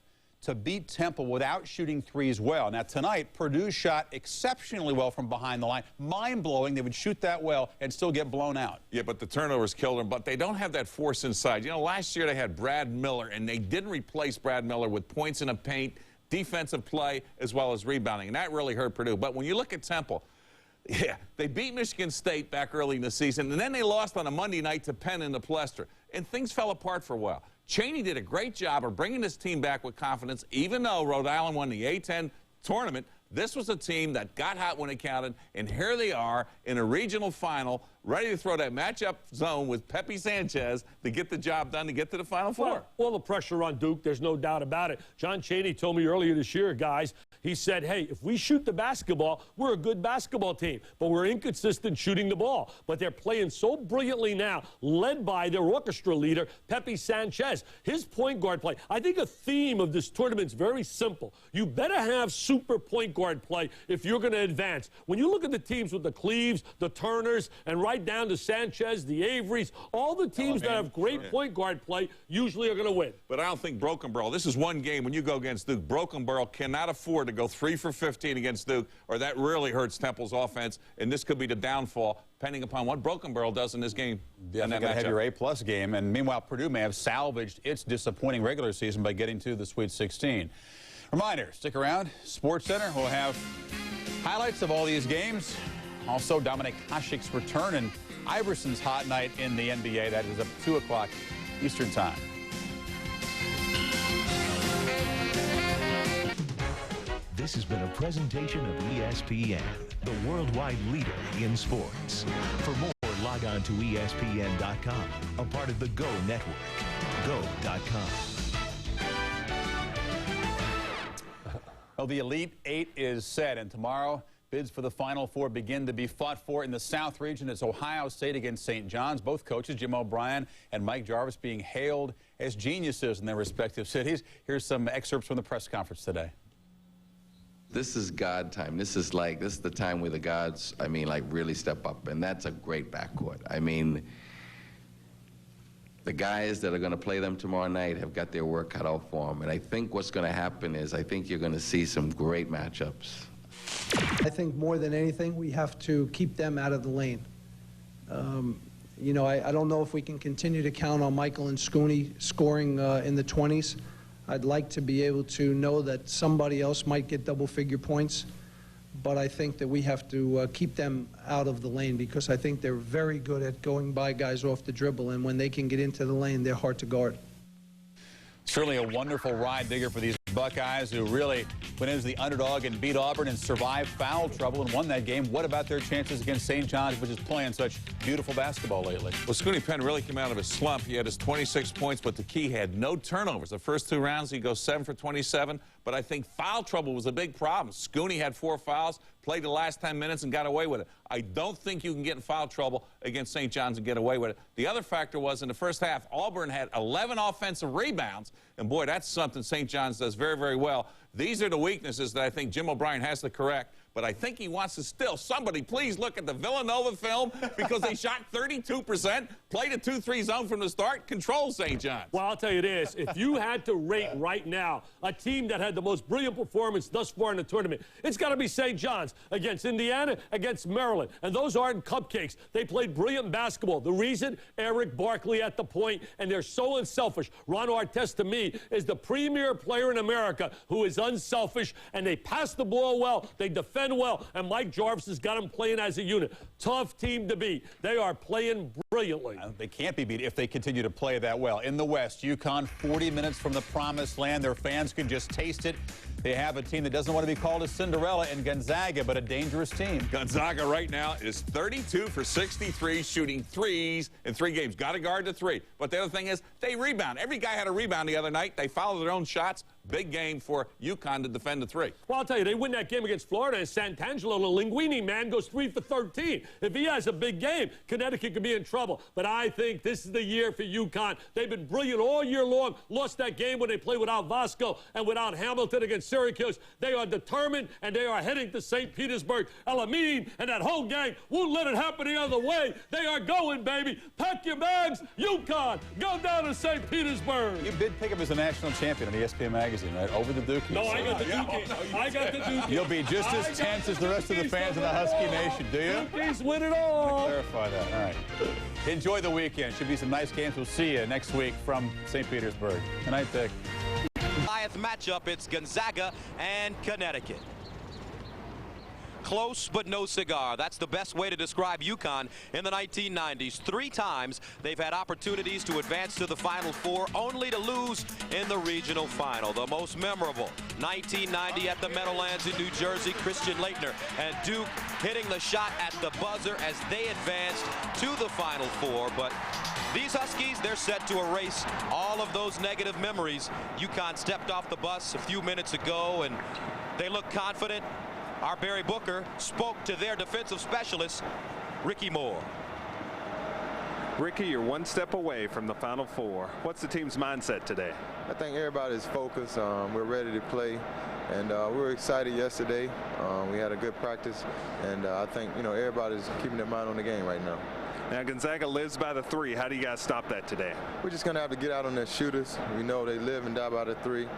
to beat Temple without shooting threes well. Now, tonight, Purdue shot exceptionally well from behind the line. Mind-blowing. They would shoot that well and still get blown out. Yeah, but the turnovers killed them, but they don't have that force inside. You know, last year they had Brad Miller, and they didn't replace Brad Miller with points in the paint, defensive play, as well as rebounding, and that really hurt Purdue. But when you look at Temple, yeah, they beat Michigan State back early in the season, and then they lost on a Monday night to Penn in the Palestra, and things fell apart for a while. Chaney did a great job of bringing this team back with confidence, even though Rhode Island won the A-10 tournament. This was a team that got hot when it counted, and here they are in a regional final, ready to throw that matchup zone with Pepe Sanchez to get the job done to get to the Final Four. Well, all the pressure on Duke, there's no doubt about it. John Chaney told me earlier this year, guys, he said, hey, if we shoot the basketball, we're a good basketball team, but we're inconsistent shooting the ball. But they're playing so brilliantly now, led by their orchestra leader, Pepe Sanchez. His point guard play. I think a theme of this tournament is very simple. You better have super point guard play if you're going to advance. When you look at the teams with the Cleaves, the Turners, and right down to Sanchez, the Averys, all the teams that have great point guard play usually are going to win. But I don't think Broken Barrel, this is one game when you go against Duke, Broken Barrel cannot afford to go 3 for 15 against Duke, or that really hurts Temple's offense, and this could be the downfall, depending upon what Broken Barrel does in this game. Yeah, they're going to have your A+ game, and meanwhile, Purdue may have salvaged its disappointing regular season by getting to the Sweet 16. Reminder, stick around. SportsCenter will have highlights of all these games. Also, Dominic Hasik's return and Iverson's hot night in the NBA. That is up 2 o'clock Eastern Time. This has been a presentation of ESPN, the worldwide leader in sports. For more, log on to ESPN.com, a part of the Go Network. Go.com. Well, the Elite Eight is set, and tomorrow bids for the Final Four begin to be fought for in the South region. It's Ohio State against St. John's. Both coaches, Jim O'Brien and Mike Jarvis, being hailed as geniuses in their respective cities. Here's some excerpts from the press conference today. This is God time. This is the time where the gods, really step up, and that's a great backcourt. The guys that are going to play them tomorrow night have got their work cut out for them, and I think what's going to happen is I think you're going to see some great matchups. I think more than anything, we have to keep them out of the lane. You know, I don't know if we can continue to count on Michael and Scooney scoring in the 20s. I'd like to be able to know that somebody else might get double-figure points, but I think that we have to keep them out of the lane because I think they're very good at going by guys off the dribble, and when they can get into the lane, they're hard to guard. Certainly a wonderful ride, Digger, for these Buckeyes who really went in as the underdog and beat Auburn and survived foul trouble and won that game. What about their chances against St. John's, which is playing such beautiful basketball lately? Well, Scooney Penn really came out of his slump. He had his 26 points, but the key had no turnovers. The first 2 rounds, he goes 7 for 27, but I think foul trouble was a big problem. Scooney had 4 fouls, played the last 10 minutes, and got away with it. I don't think you can get in foul trouble against St. John's and get away with it. The other factor was in the first half, Auburn had 11 offensive rebounds, and boy, that's something St. John's does very, very well. These are the weaknesses that I think Jim O'Brien has to correct, but I think he wants to still. Somebody please look at the Villanova film because they shot 32%, played a 2-3 zone from the start, controlled St. John's. Well, I'll tell you this. If you had to rate right now a team that had the most brilliant performance thus far in the tournament, it's got to be St. John's against Indiana, against Maryland. And those aren't cupcakes. They played brilliant basketball. The reason, Eric Barkley at the point, and they're so unselfish. Ron Artest, to me, is the premier player in America who is unselfish, and they pass the ball well, they defend defend well, and Mike Jarvis has got them playing as a unit. Tough team to beat. They are playing brilliantly. They can't be beat if they continue to play that well. In the West, UConn 40 minutes from the promised land. Their fans can just taste it. They have a team that doesn't want to be called a Cinderella in Gonzaga, but a dangerous team. Gonzaga right now is 32 for 63, shooting threes in 3 games. Got to guard the 3. But the other thing is they rebound. Every guy had a rebound the other night. They follow their own shots. Big game for UConn to defend the 3. Well, I'll tell you, they win that game against Florida, and Santangelo, the Linguini man, goes 3 for 13. If he has a big game, Connecticut could be in trouble. But I think this is the year for UConn. They've been brilliant all year long. Lost that game when they played without Vasco and without Hamilton against Syracuse. They are determined, and they are heading to St. Petersburg. Elamine and that whole gang won't let it happen the other way. They are going, baby. Pack your bags, UConn. Go down to St. Petersburg. You bid pick up as a national champion on ESPN Magazine, right? Over the Dukies. No, I got the Dukies. I got the Dukies. You'll be just as tense as the rest of the fans in the Husky Nation, do you? Dukies win it all. Clarify that. All right. Enjoy the weekend. Should be some nice games. We'll see you next week from St. Petersburg. Good night, Dick. Goliath matchup, it's Gonzaga and Connecticut. Close but no cigar. That's the best way to describe UConn in the 1990s. 3 times they've had opportunities to advance to the Final Four, only to lose in the regional final. The most memorable, 1990 at the Meadowlands in New Jersey, Christian Laettner and Duke hitting the shot at the buzzer as they advanced to the Final Four. But these Huskies, they're set to erase all of those negative memories. UConn stepped off the bus a few minutes ago, and they look confident. Our Barry Booker spoke to their defensive specialist, Ricky Moore. Ricky, you're 1 step away from the Final Four. What's the team's mindset today? I think everybody's focused. We're ready to play, and we were excited yesterday. We had a good practice, and I think everybody's keeping their mind on the game right now. Now Gonzaga lives by the 3. How do you guys stop that today? We're just going to have to get out on their shooters. We know they live and die by the 3.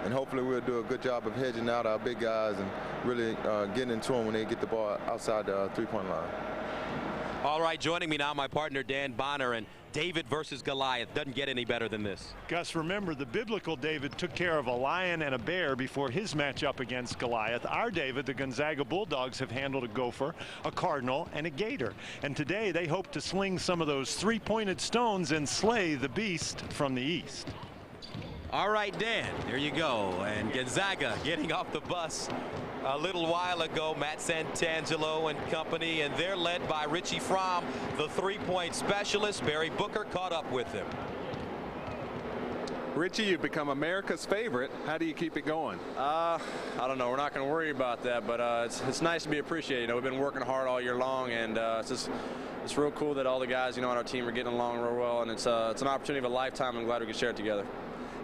And hopefully we'll do a good job of hedging out our big guys and really getting into them when they get the ball outside the 3-point line. All right, joining me now, my partner Dan Bonner, and David versus Goliath. Doesn't get any better than this. Gus, remember the biblical David took care of a lion and a bear before his matchup against Goliath. Our David, the Gonzaga Bulldogs, have handled a gopher, a cardinal, and a gator. And today they hope to sling some of those 3-pointed stones and slay the beast from the east. All right, Dan, there you go. And Gonzaga getting off the bus a little while ago. Matt Santangelo and company, and they're led by Richie Fromm, the 3-point specialist. Barry Booker caught up with him. Richie, you've become America's favorite. How do you keep it going? I don't know. We're not going to worry about that, but it's nice to be appreciated. We've been working hard all year long, and it's real cool that all the guys, on our team are getting along real well, and it's an opportunity of a lifetime. I'm glad we can share it together.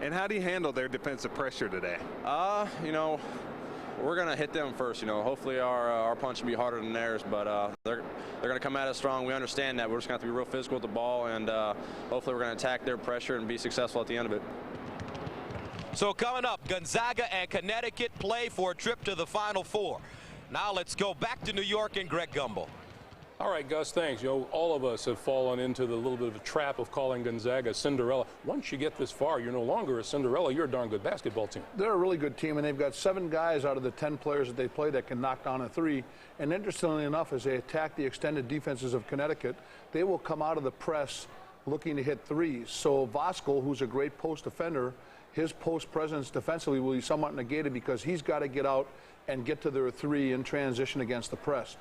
And how do you handle their defensive pressure today? We're going to hit them first. Hopefully our punch will be harder than theirs, but they're going to come at us strong. We understand that. We're just going to have to be real physical with the ball, and hopefully we're going to attack their pressure and be successful at the end of it. So coming up, Gonzaga and Connecticut play for a trip to the Final Four. Now let's go back to New York and Greg Gumbel. All right, Gus, thanks. All of us have fallen into the little bit of a trap of calling Gonzaga Cinderella. Once you get this far, you're no longer a Cinderella. You're a darn good basketball team. They're a really good team, and they've got 7 guys out of the 10 players that they play that can knock down a 3. And interestingly enough, as they attack the extended defenses of Connecticut, they will come out of the press looking to hit 3s. So Voskuhl, who's a great post defender, his post presence defensively will be somewhat negated because he's got to get out and get to their 3 in transition against the press.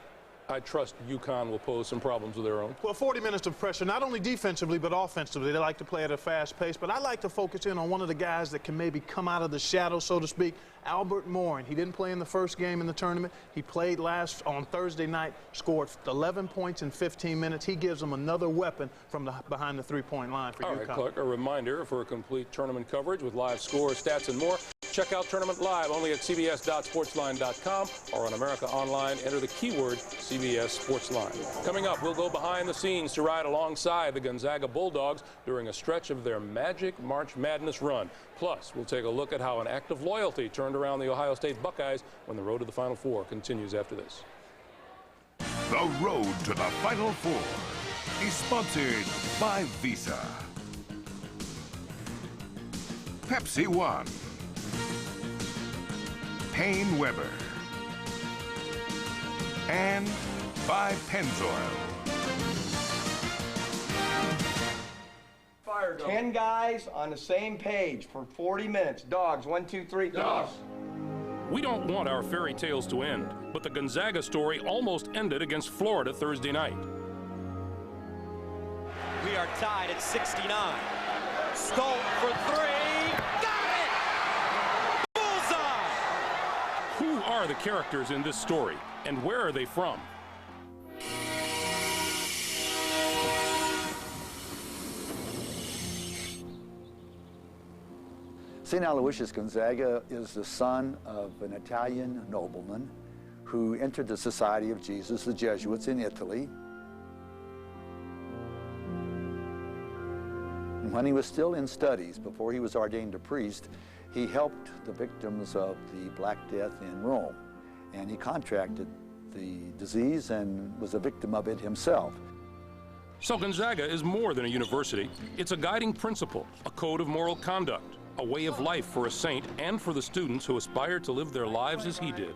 I trust UConn will pose some problems of their own. Well, 40 minutes of pressure, not only defensively but offensively. They like to play at a fast pace, but I like to focus in on one of the guys that can maybe come out of the shadow, so to speak, Albert Morin. He didn't play in the first game in the tournament. He played on Thursday night, scored 11 points in 15 minutes. He gives them another weapon from behind the 3-point line for UConn. All right, Clark, a reminder for a complete tournament coverage with live scores, stats, and more. Check out Tournament Live only at cbs.sportsline.com or on America Online. Enter the keyword CBS Sportsline. Coming up, we'll go behind the scenes to ride alongside the Gonzaga Bulldogs during a stretch of their magic March Madness run. Plus, we'll take a look at how an act of loyalty turned around the Ohio State Buckeyes when the road to the Final Four continues after this. The road to the Final Four is sponsored by Visa, Pepsi One, Payne Weber, and by Pennzoil. 10 guys on the same page for 40 minutes. Dogs, 1, 2, 3. Dogs. We don't want our fairy tales to end, but the Gonzaga story almost ended against Florida Thursday night. We are tied at 69. Stolt for 3. Got it! Bullseye! Who are the characters in this story, and where are they from? St. Aloysius Gonzaga is the son of an Italian nobleman who entered the Society of Jesus, the Jesuits, in Italy. And when he was still in studies, before he was ordained a priest, he helped the victims of the Black Death in Rome. And he contracted the disease and was a victim of it himself. So Gonzaga is more than a university. It's a guiding principle, a code of moral conduct, a way of life for a saint and for the students who aspire to live their lives as he did.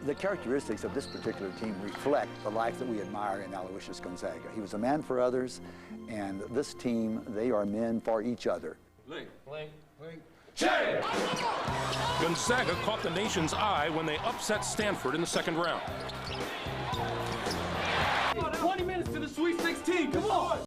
The characteristics of this particular team reflect the life that we admire in Aloysius Gonzaga. He was a man for others, and this team, they are men for each other. Gonzaga caught the nation's eye when they upset Stanford in the second round. 20 minutes to the Sweet 16, come on!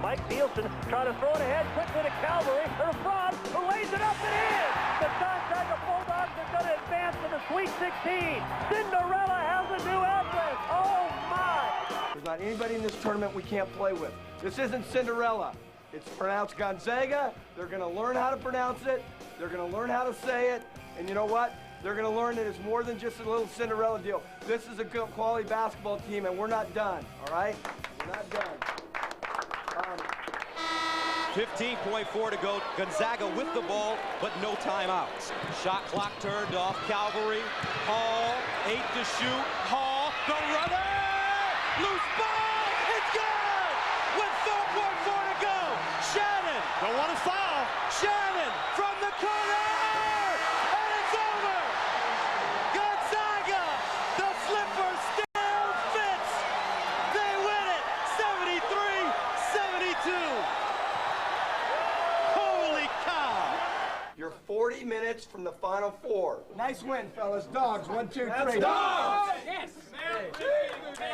Mike Nielsen trying to throw it ahead quickly to Calvary. There's Rob who lays it up and in. The Gonzaga Bulldogs are going to advance to the Sweet 16. Cinderella has a new address. Oh my! There's not anybody in this tournament we can't play with. This isn't Cinderella. It's pronounced Gonzaga. They're going to learn how to pronounce it. They're going to learn how to say it. And you know what? They're going to learn that it's more than just a little Cinderella deal. This is a good quality basketball team, and we're not done, all right? We're not done. 15.4 to go. Gonzaga with the ball, but no timeouts. Shot clock turned off. Calvary, Hall, 8 to shoot. Hall, the runner! Loose ball! It's good! With 4.4 to go. Shannon. Don't want to foul. Shannon from the corner! And it's over! Gonzaga! The slipper still fits! They win it! 73-72! Holy cow! You're 40 minutes from the Final Four. Nice win, fellas. Dogs, 1, 2, 3. Dogs! Yes!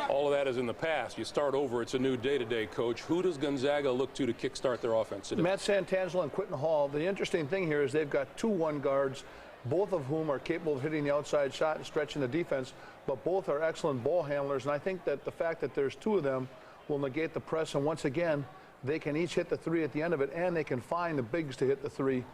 All of that is in the past. You start over. It's a new day-to-day, Coach. Who does Gonzaga look to kickstart their offense today? Matt Santangelo and Quentin Hall. The interesting thing here is they've got 2 1 guards, both of whom are capable of hitting the outside shot and stretching the defense, but both are excellent ball handlers. And I think that the fact that there's 2 of them will negate the press. And once again, they can each hit the 3 at the end of it, and they can find the bigs to hit the 3.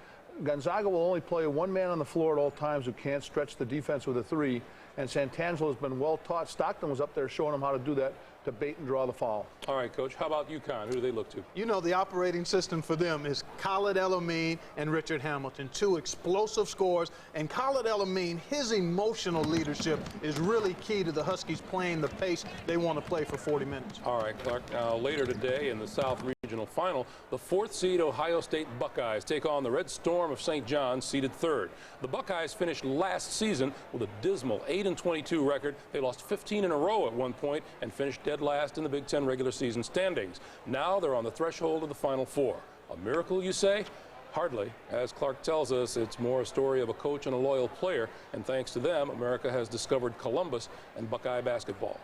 Gonzaga will only play 1 man on the floor at all times who can't stretch the defense with a 3. And Santangelo has been well taught. Stockton was up there showing him how to do that, to bait and draw the foul. All right, Coach. How about UConn? Who do they look to? You know, the operating system for them is Khalid El-Amin and Richard Hamilton, 2 explosive scorers. And Khalid El-Amin, his emotional leadership is really key to the Huskies playing the pace they want to play for 40 minutes. All right, Clark. Now, later today in the South Regional Final, the 4th seed Ohio State Buckeyes take on the Red Storm of St. John's, seeded 3rd. The Buckeyes finished last season with a dismal 8-22 record. They lost 15 in a row at one point and finished dead last in the Big Ten regular season standings. Now they're on the threshold of the Final Four. A miracle, you say? Hardly. As Clark tells us, it's more a story of a coach and a loyal player, and thanks to them, America has discovered Columbus and Buckeye basketball.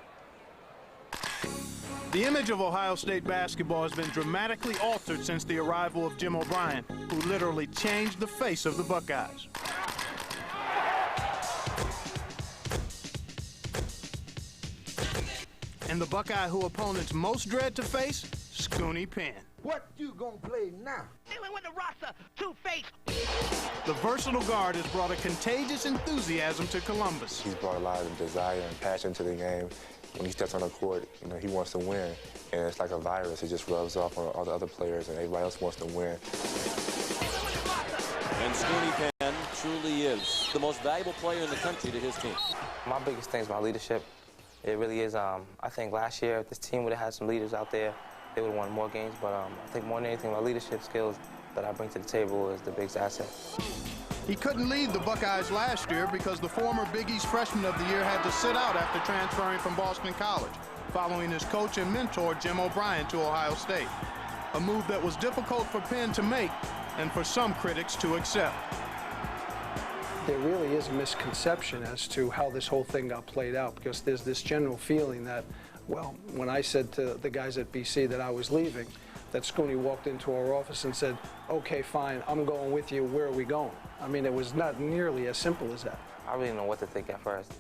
The image of Ohio State basketball has been dramatically altered since the arrival of Jim O'Brien, who literally changed the face of the Buckeyes. And the Buckeye who opponents most dread to face, Scooney Penn. What you gonna play now? Dealing with the roster, two-face. The versatile guard has brought a contagious enthusiasm to Columbus. He's brought a lot of desire and passion to the game. When he steps on the court, you know, he wants to win. And it's like a virus. It just rubs off on all the other players, and everybody else wants to win. And Scooney Penn truly is the most valuable player in the country to his team. My biggest thing is my leadership. It really is. I think last year, if this team would have had some leaders out there, they would have won more games. But I think more than anything, my leadership skills that I bring to the table is the biggest asset. He couldn't lead the Buckeyes last year because the former Big East Freshman of the Year had to sit out after transferring from Boston College, following his coach and mentor Jim O'Brien to Ohio State. A move that was difficult for Penn to make and for some critics to accept. There really is a misconception as to how this whole thing got played out, because there's this general feeling that, well, when I said to the guys at BC that I was leaving, that Scooney walked into our office and said, okay, fine, I'm going with you, where are we going? I mean, it was not nearly as simple as that. I really didn't know what to think at first.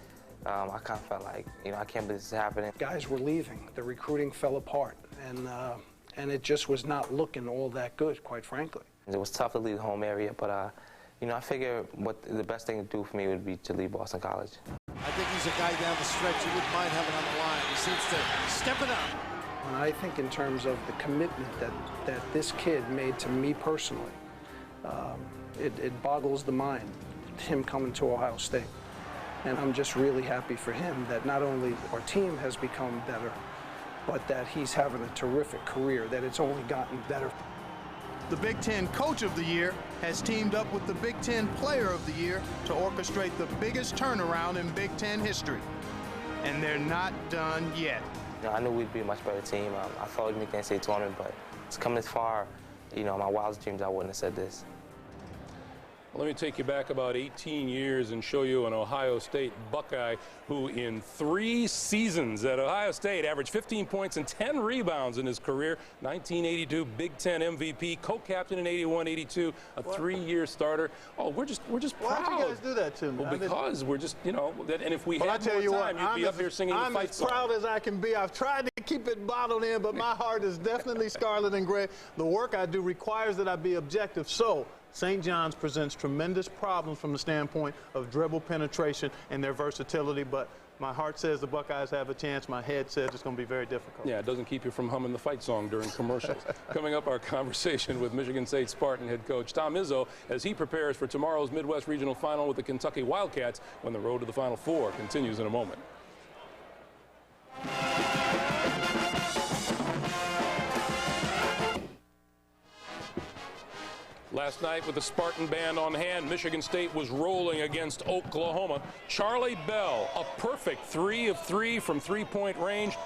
I kind of felt like, I can't believe this is happening. Guys were leaving, the recruiting fell apart, and it just was not looking all that good, quite frankly. It was tough to leave the home area, but I figured the best thing to do for me would be to leave Boston College. I think he's a guy down the stretch you wouldn't mind having on the line. He seems to step it up. And I think in terms of the commitment that this kid made to me personally, it boggles the mind, him coming to Ohio State. And I'm just really happy for him that not only our team has become better, but that he's having a terrific career, that it's only gotten better. The Big Ten Coach of the Year has teamed up with the Big Ten Player of the Year to orchestrate the biggest turnaround in Big Ten history. And they're not done yet. I knew we'd be a much better team. I thought we'd make the NCAA tournament, but it's coming this far. My wildest dreams, I wouldn't have said this. Let me take you back about 18 years and show you an Ohio State Buckeye who in 3 seasons at Ohio State averaged 15 points and 10 rebounds in his career. 1982 Big Ten MVP, co-captain in 81-82, a 3-year starter. Oh, we're just proud. Why'd you guys do that to me? Well, because we're just, and if we well, had more time, you'd be up here singing the fight song. I'm as proud as I can be. I've tried to keep it bottled in, but my heart is definitely scarlet and gray. The work I do requires that I be objective. So St. John's presents tremendous problems from the standpoint of dribble penetration and their versatility, but my heart says the Buckeyes have a chance. My head says it's going to be very difficult. Yeah, it doesn't keep you from humming the fight song during commercials. Coming up, our conversation with Michigan State Spartan head coach Tom Izzo as he prepares for tomorrow's Midwest Regional Final with the Kentucky Wildcats when the road to the Final Four continues in a moment. Last night with the Spartan band on hand, Michigan State was rolling against Oklahoma. Charlie Bell, a perfect 3 of 3 from three-point range,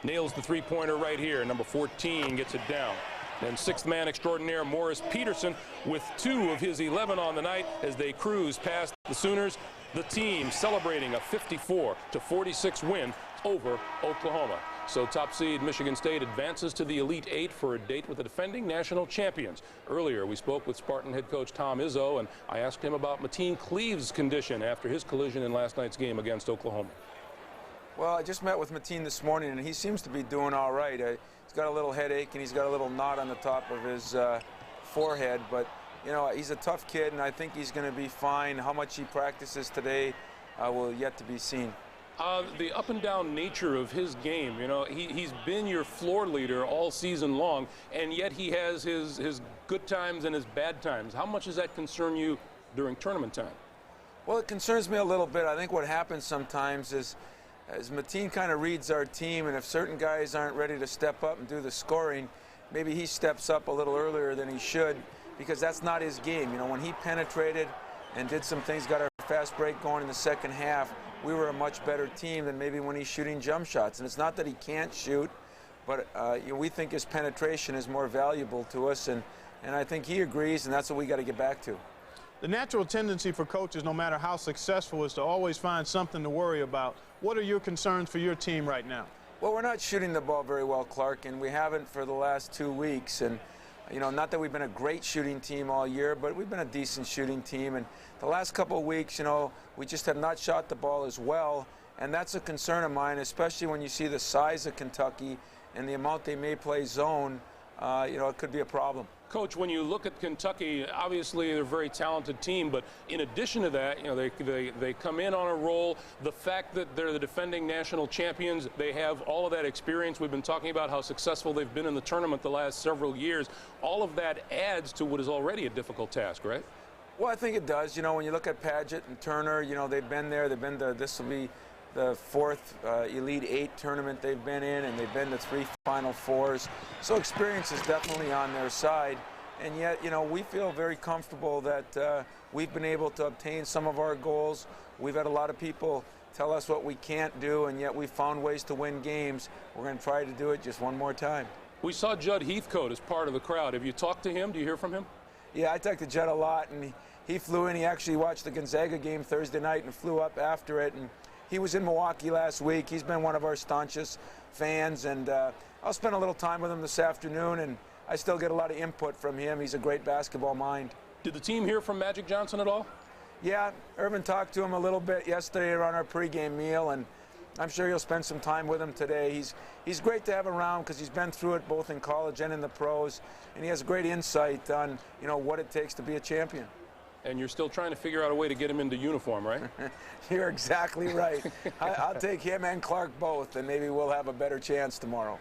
nails the three-pointer right here. Number 14 gets it down. Then sixth man extraordinaire Morris Peterson with 2 of his 11 on the night as they cruise past the Sooners. The team celebrating a 54-46 win over Oklahoma. So top seed Michigan State advances to the Elite 8 for a date with the defending national champions. Earlier we spoke with Spartan head coach Tom Izzo, and I asked him about Mateen Cleave's condition after his collision in last night's game against Oklahoma. Well, I just met with Mateen this morning, and he seems to be doing all right. He's got a little headache, and he's got a little knot on the top of his forehead, but he's a tough kid, and I think he's going to be fine. How much he practices today will yet to be seen. The up and down nature of his game, he's been your floor leader all season long, and yet he has his good times and his bad times. How much does that concern you during tournament time? Well, it concerns me a little bit. I think what happens sometimes is Mateen kind of reads our team, and if certain guys aren't ready to step up and do the scoring, maybe he steps up a little earlier than he should, because that's not his game. When he penetrated and did some things, got our fast break going in the second half, we were a much better team than maybe when he's shooting jump shots. And it's not that he can't shoot, but we think his penetration is more valuable to us, and I think he agrees, and that's what we got to get back to. The natural tendency for coaches, no matter how successful, is to always find something to worry about. What are your concerns for your team right now? Well, we're not shooting the ball very well, Clark, and we haven't for the last 2 weeks. And not that we've been a great shooting team all year, but we've been a decent shooting team. And the last couple of weeks, we just have not shot the ball as well. And that's a concern of mine, especially when you see the size of Kentucky and the amount they may play zone. It could be a problem. Coach, when you look at Kentucky, obviously they're a very talented team, but in addition to that, they come in on a roll. The fact that they're the defending national champions, they have all of that experience. We've been talking about how successful they've been in the tournament the last several years. All of that adds to what is already a difficult task, right? Well, I think it does. When you look at Padgett and Turner, they've been there. This will be the 4th Elite 8 tournament they've been in, and they've been to 3 Final Fours. So experience is definitely on their side. and yet, you know, we feel very comfortable that we've been able to obtain some of our goals. We've had a lot of people tell us what we can't do, and yet we found ways to win games. We're going to try to do it just one more time. We saw Judd Heathcote as part of the crowd. Have you talked to him? Do you hear from him? Yeah, I talked to Judd a lot, and he flew in. He actually watched the Gonzaga game Thursday night and flew up after it. And he was in Milwaukee last week. He's been one of our staunchest fans, and I'll spend a little time with him this afternoon, and I still get a lot of input from him. He's a great basketball mind. Did the team hear from Magic Johnson at all? Yeah, Irvin talked to him a little bit yesterday around our pregame meal, and I'm sure you'll spend some time with him today. He's great to have around because he's been through it both in college and in the pros, and he has great insight on, you know, what it takes to be a champion. And you're still trying to figure out a way to get him into uniform, right? You're exactly right. I'll take him and Clark both, and maybe we'll have a better chance tomorrow.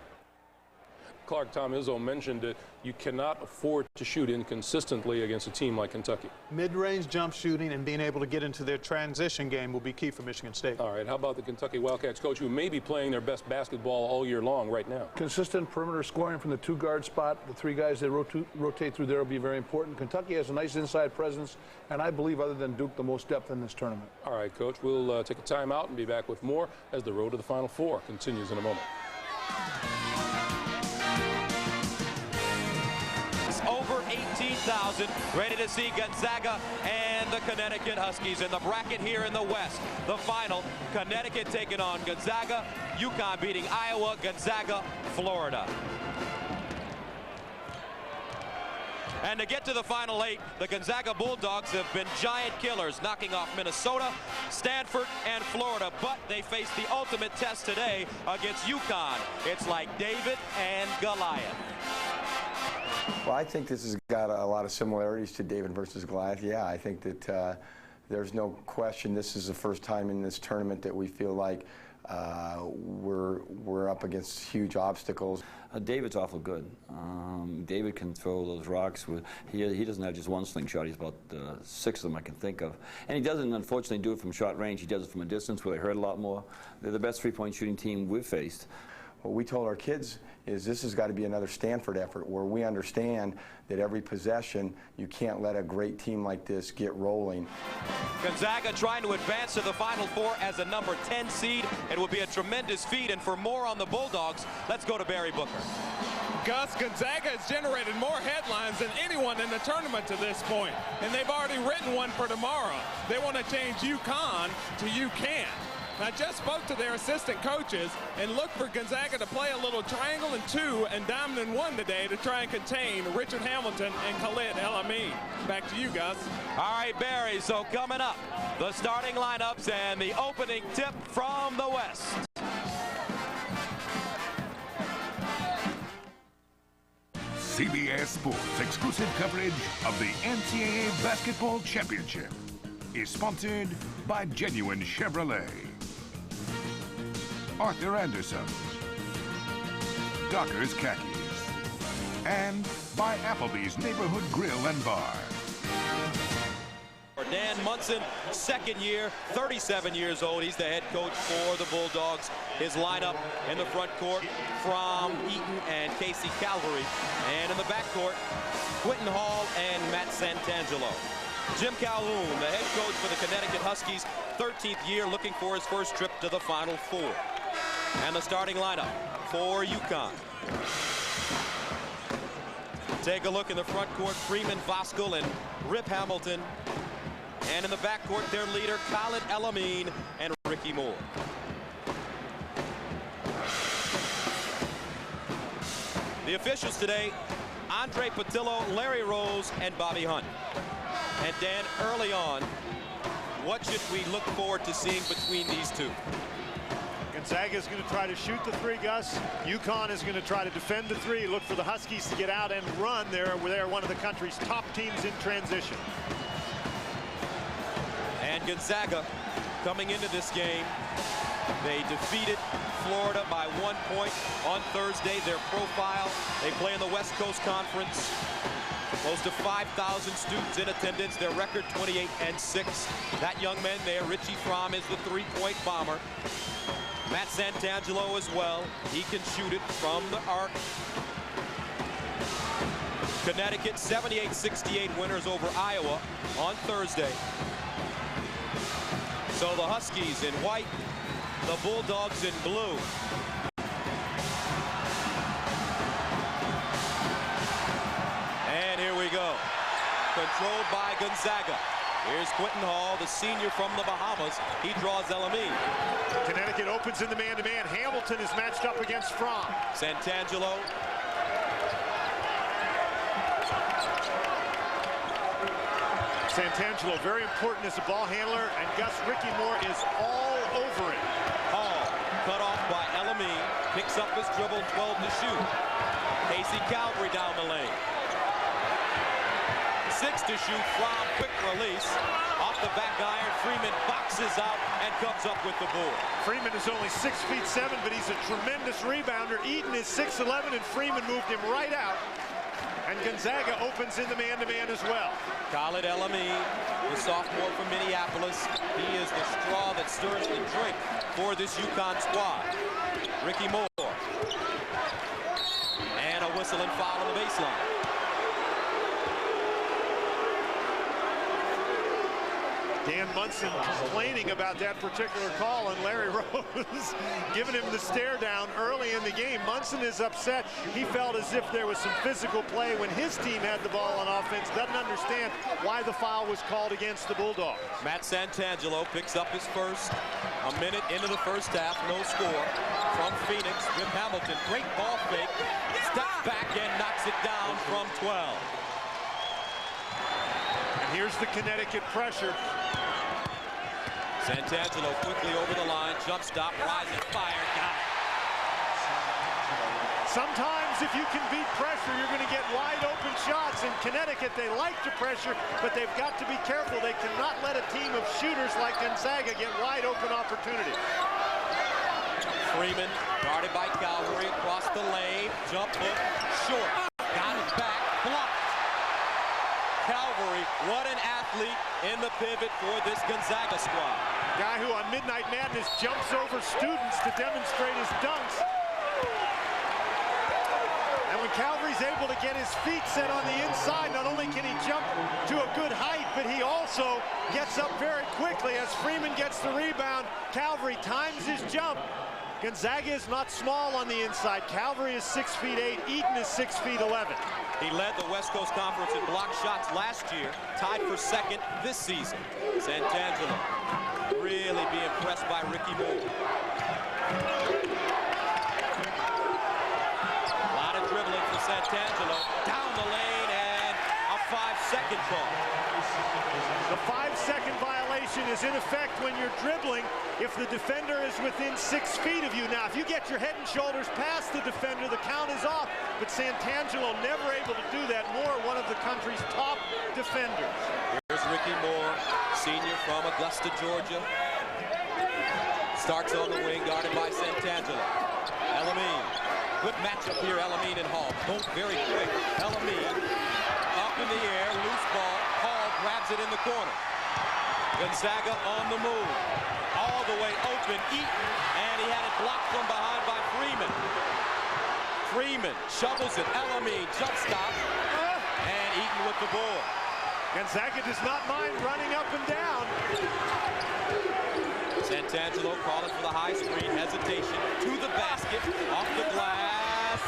Clark, Tom Izzo mentioned that you cannot afford to shoot inconsistently against a team like Kentucky. Mid-range jump shooting and being able to get into their transition game will be key for Michigan State. All right, how about the Kentucky Wildcats coach, who may be playing their best basketball all year long right now? Consistent perimeter scoring from the two-guard spot. The three guys that rotate through there will be very important. Kentucky has a nice inside presence, and I believe, other than Duke, the most depth in this tournament. All right, Coach, we'll take a timeout and be back with more as the road to the Final Four continues in a moment. Over 18,000, ready to see Gonzaga and the Connecticut Huskies in the bracket here in the West. The final, Connecticut taking on Gonzaga, UConn beating Iowa, Gonzaga, Florida. And to get to the Final Eight, the Gonzaga Bulldogs have been giant killers, knocking off Minnesota, Stanford, and Florida. But they face the ultimate test today against UConn. It's like David and Goliath. Well, I think this has got a lot of similarities to David versus Goliath. Yeah, I think that there's no question this is the first time in this tournament that we feel like we're up against huge obstacles. David's awful good. David can throw those rocks. He doesn't have just one slingshot. He's about 6 of them I can think of. And he doesn't, unfortunately, do it from short range. He does it from a distance where they hurt a lot more. They're the best three-point shooting team we've faced. What we told our kids is this has got to be another Stanford effort where we understand that every possession, you can't let a great team like this get rolling. Gonzaga trying to advance to the Final Four as a number 10 seed. It will be a tremendous feat, and for more on the Bulldogs, let's go to Barry Booker. Gus, Gonzaga has generated more headlines than anyone in the tournament to this point, and they've already written one for tomorrow. They want to change UConn to you can't. I just spoke to their assistant coaches and look for Gonzaga to play a little triangle and 2 and diamond and 1 today to try and contain Richard Hamilton and Khalid El Amin. Back to you, Gus. All right, Barry, so coming up, the starting lineups and the opening tip from the West. CBS Sports exclusive coverage of the NCAA Basketball Championship is sponsored by Genuine Chevrolet, Arthur Anderson, Dockers Khakis, and by Applebee's Neighborhood Grill and Bar. Dan Munson, second year, 37 years old. He's the head coach for the Bulldogs. His lineup in the front court from Eaton and Casey Calvary. And in the back court, Quentin Hall and Matt Santangelo. Jim Calhoun, the head coach for the Connecticut Huskies, 13th year, looking for his first trip to the Final Four. And the starting lineup for UConn. Take a look in the front court, Freeman Voskuhl and Rip Hamilton. And in the backcourt, their leader, Khalid El Amin and Ricky Moore. The officials today, Andre Patillo, Larry Rose, and Bobby Hunt. And Dan, early on, what should we look forward to seeing between these two? Gonzaga is going to try to shoot the 3, Gus. UConn is going to try to defend the 3, look for the Huskies to get out and run. They're one of the country's top teams in transition. And Gonzaga, coming into this game, they defeated Florida by 1 point on Thursday. Their profile, they play in the West Coast Conference. Close to 5,000 students in attendance. Their record 28-6. That young man there, Richie Fromm, is the 3-point bomber. Matt Santangelo as well. He can shoot it from the arc. Connecticut 78-68 winners over Iowa on Thursday. So the Huskies in white, the Bulldogs in blue. And here we go. Controlled by Gonzaga. Here's Quentin Hall, the senior from the Bahamas. He draws LME. Connecticut opens in the man-to-man. Hamilton is matched up against Fromm. Santangelo. Santangelo, very important as a ball handler, and Gus Ricky Moore is all over it. Hall cut off by LME. Picks up his dribble, 12 to shoot. Casey Calvary down the lane. 6 to shoot. Fromm, quick release. Off the back iron, Freeman boxes out and comes up with the board. Freeman is only 6'7", but he's a tremendous rebounder. Eaton is 6'11", and Freeman moved him right out. And Gonzaga opens in the man-to-man as well. Khalid LME, the sophomore from Minneapolis. He is the straw that stirs the drink for this UConn squad. Ricky Moore. And a whistle and foul on the baseline. Dan Munson complaining about that particular call, and Larry Rose giving him the stare down early in the game. Munson is upset. He felt as if there was some physical play when his team had the ball on offense. Doesn't understand why the foul was called against the Bulldogs. Matt Santangelo picks up his first. A minute into the first half, no score from Phoenix. Rip Hamilton, great ball fake, steps back and knocks it down from 12. And here's the Connecticut pressure. Santangelo quickly over the line, jump stop, rising fire, got it. Sometimes if you can beat pressure, you're going to get wide open shots. In Connecticut, they like to pressure, but they've got to be careful. They cannot let a team of shooters like Gonzaga get wide open opportunities. Freeman, guarded by Calvary, across the lane, jump hook, short, got it back, blocked. Calvary, what an athlete in the pivot for this Gonzaga squad. Guy who on Midnight Madness jumps over students to demonstrate his dunks. And when Calvary's able to get his feet set on the inside, not only can he jump to a good height, but he also gets up very quickly as Freeman gets the rebound. Calvary times his jump. Gonzaga is not small on the inside. Calvary is 6'8", Eaton is 6'11". He led the West Coast Conference in block shots last year, tied for second this season. Santangelo really be impressed by Ricky Moore. A lot of dribbling for Santangelo. Down the lane and a 5-second call. The 5-second violation is in effect when you're dribbling if the defender is within 6 feet of you. Now, if you get your head and shoulders past the defender, the count is off. But Santangelo never able to do that. Moore, one of the country's top defenders. Here's Ricky Moore, senior from Augusta, Georgia. Starts on the wing, guarded by Santangelo. Elamine. Good matchup here, Elamine and Hall. Both very quick. Elamine up in the air, loose ball. Hall grabs it in the corner. Gonzaga on the move. All the way open, Eaton, and he had it blocked from behind by Freeman. Freeman shovels it, Elamine, jump stop, and Eaton with the ball. Gonzaga does not mind running up and down. Santangelo calling for the high screen, hesitation, to the basket, off the glass,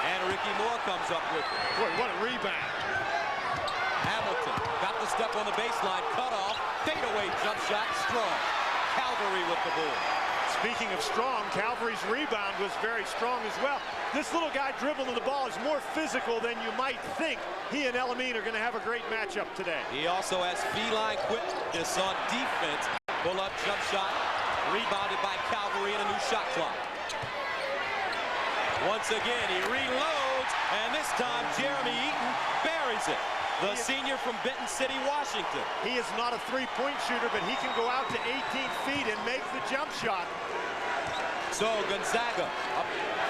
and Ricky Moore comes up with it. Boy, what a rebound. Hamilton got the step on the baseline, cut off, fadeaway jump shot, strong. Calvary with the ball. Speaking of strong, Calvary's rebound was very strong as well. This little guy dribbling the ball is more physical than you might think. He and Elamine are going to have a great matchup today. He also has feline quickness on defense. Pull-up jump shot, rebounded by Calvary and a new shot clock. Once again, he reloads, and this time Jeremy Eaton buries it. The senior from Benton City, Washington. He is not a three-point shooter, but he can go out to 18 feet and make the jump shot. So Gonzaga up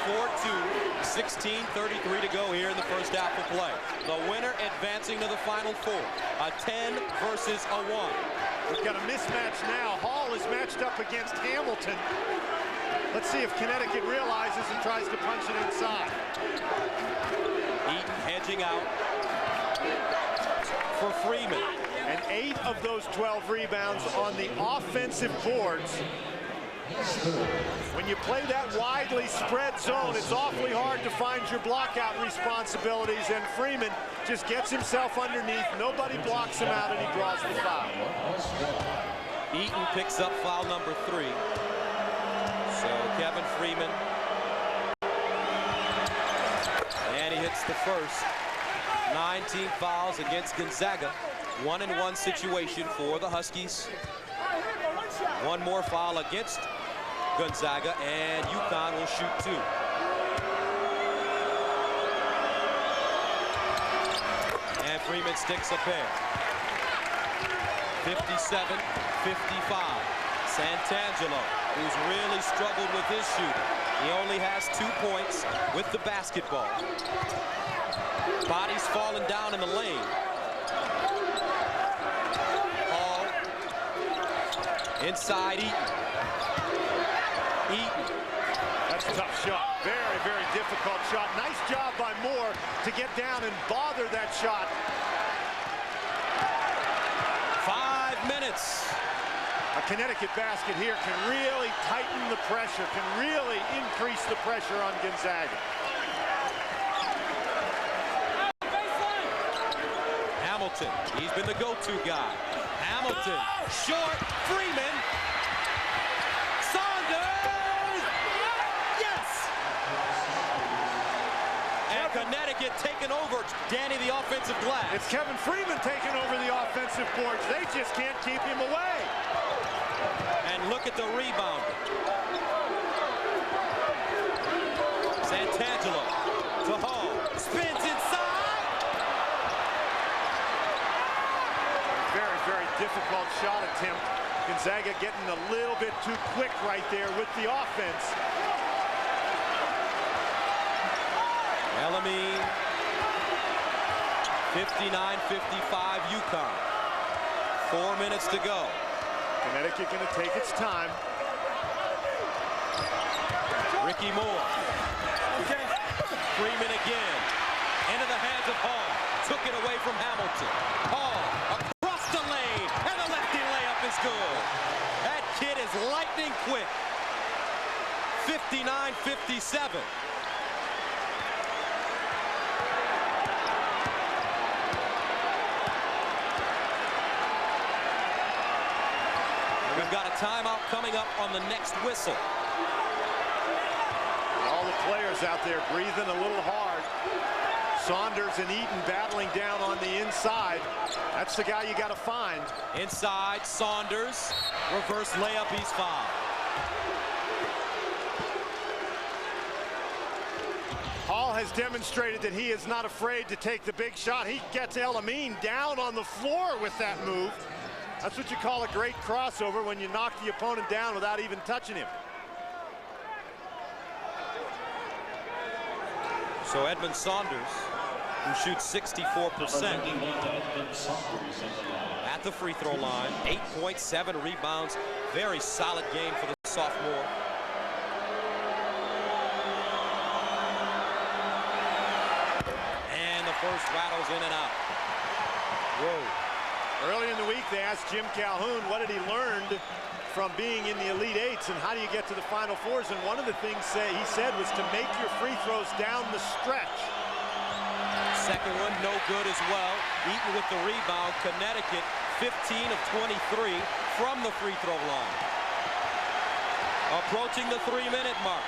4-2, 16:33 to go here in the first half of play. The winner advancing to the Final Four. A 10 versus a 1. We've got a mismatch now. Hall is matched up against Hamilton. Let's see if Connecticut realizes and tries to punch it inside. Eaton hedging out for Freeman. And 8 of those 12 rebounds on the offensive boards. When you play that widely spread zone, it's awfully hard to find your blockout responsibilities, and Freeman just gets himself underneath. Nobody blocks him out, and he draws the foul. Eaton picks up foul number 3. So Kevin Freeman. And he hits the first. 19 fouls against Gonzaga. 1-and-1 situation for the Huskies. One more foul against Gonzaga, and UConn will shoot 2. And Freeman sticks a pair. 57-55. Santangelo, who's really struggled with his shooting. He only has 2 points with the basketball. Bodies falling down in the lane. Hall. Inside Eaton. Eaton. That's a tough shot. Very, very difficult shot. Nice job by Moore to get down and bother that shot. 5 minutes. A Connecticut basket here can really tighten the pressure, can really increase the pressure on Gonzaga. Hamilton, he's been the go-to guy. Hamilton, short, Freeman. Saunders! Yes! And Connecticut taking over, Danny, the offensive glass. It's Kevin Freeman taking over the offensive boards. They just can't keep him away. And look at the rebound. Santangelo to Hall. Spins inside. Very, very difficult shot attempt. Gonzaga getting a little bit too quick right there with the offense. Elamine. 59-55 UConn. 4 minutes to go. Connecticut going to take its time. Ricky Moore. Freeman again. Into the hands of Hall. Took it away from Hamilton. Hall across the lane. And the lefty layup is good. That kid is lightning quick. 59-57. We've got a timeout coming up on the next whistle. All the players out there breathing a little hard. Saunders and Eaton battling down on the inside. That's the guy you got to find. Inside, Saunders. Reverse layup, he's fouled. Hall has demonstrated that he is not afraid to take the big shot. He gets Elamine down on the floor with that move. That's what you call a great crossover, when you knock the opponent down without even touching him. So Edmond Saunders, who shoots 64% at the free throw line, 8.7 rebounds, very solid game for the sophomore. And the first rattles in and out. Whoa. Early in the week, they asked Jim Calhoun what had he learned from being in the Elite Eights and how do you get to the Final Fours, and one of the things he said was to make your free throws down the stretch. Second one no good as well. Eaton with the rebound. Connecticut 15 of 23 from the free throw line. Approaching the 3-minute mark.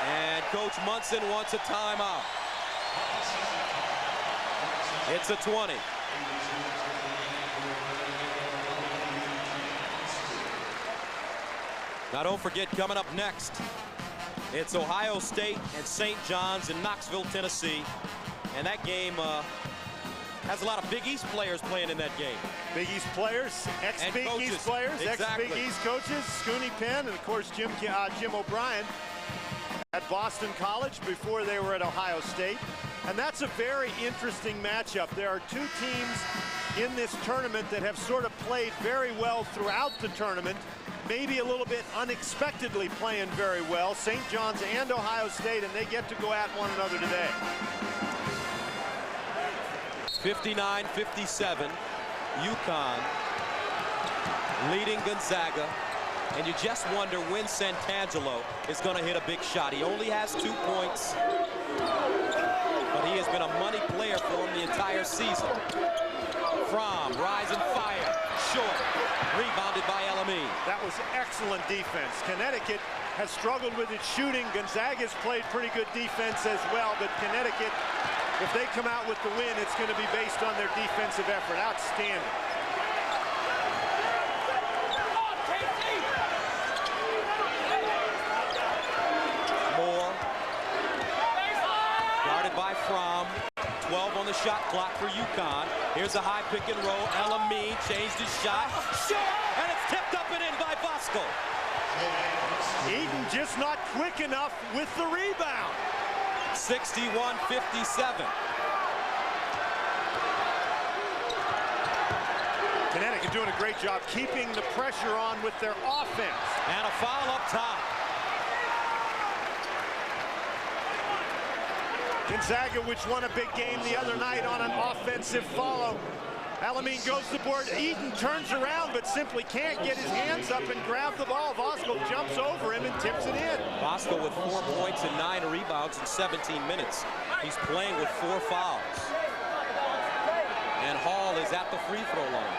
And Coach Munson wants a timeout. It's a 20. Now don't forget, coming up next, it's Ohio State and St. John's in Knoxville, Tennessee. And that game has a lot of Big East players playing in that game. Big East players, ex-Big East players, ex-Big East coaches, Scooney Penn, and of course Jim O'Brien at Boston College before they were at Ohio State. And that's a very interesting matchup. There are two teams in this tournament that have sort of played very well throughout the tournament. maybe a little bit unexpectedly playing very well. St. John's and Ohio State, and they get to go at one another today. 59-57, UConn leading Gonzaga, and you just wonder when Santangelo is going to hit a big shot. He only has 2 points, but he has been a money player for him the entire season. Fromm, rise and fire, short, rebounded by Elamine. That was excellent defense. Connecticut has struggled with its shooting. Gonzaga's played pretty good defense as well, but Connecticut, if they come out with the win, it's going to be based on their defensive effort. Outstanding. Moore, guarded by Fromm. 12 on the shot clock for UConn. Here's a high pick and roll. Elamine changed his shot. And it's tipped up and in by Bosco. Eaton just not quick enough with the rebound. 61-57. Connecticut doing a great job keeping the pressure on with their offense. And a foul up top. Gonzaga, which won a big game the other night on an offensive follow. Elamine goes to the board. Eaton turns around, but simply can't get his hands up and grab the ball. Bosco jumps over him and tips it in. Bosco with 4 points and 9 rebounds in 17 minutes. He's playing with 4 fouls. And Hall is at the free throw line,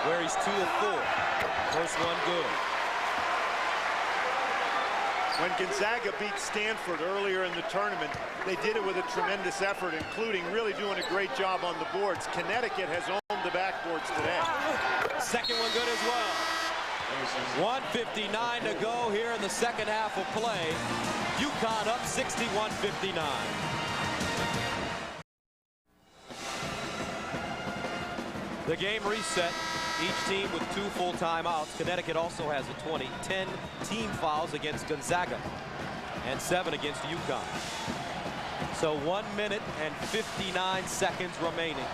where he's 2 of 4. First one good. When Gonzaga beat Stanford earlier in the tournament, they did it with a tremendous effort, including really doing a great job on the boards. Connecticut has owned the backboards today. Second one good as well. 1:59 to go here in the second half of play. UConn up 61-59. The game reset. Each team with 2 full timeouts. Connecticut also has a 10 team fouls against Gonzaga and 7 against UConn. So 1 minute and 59 seconds remaining.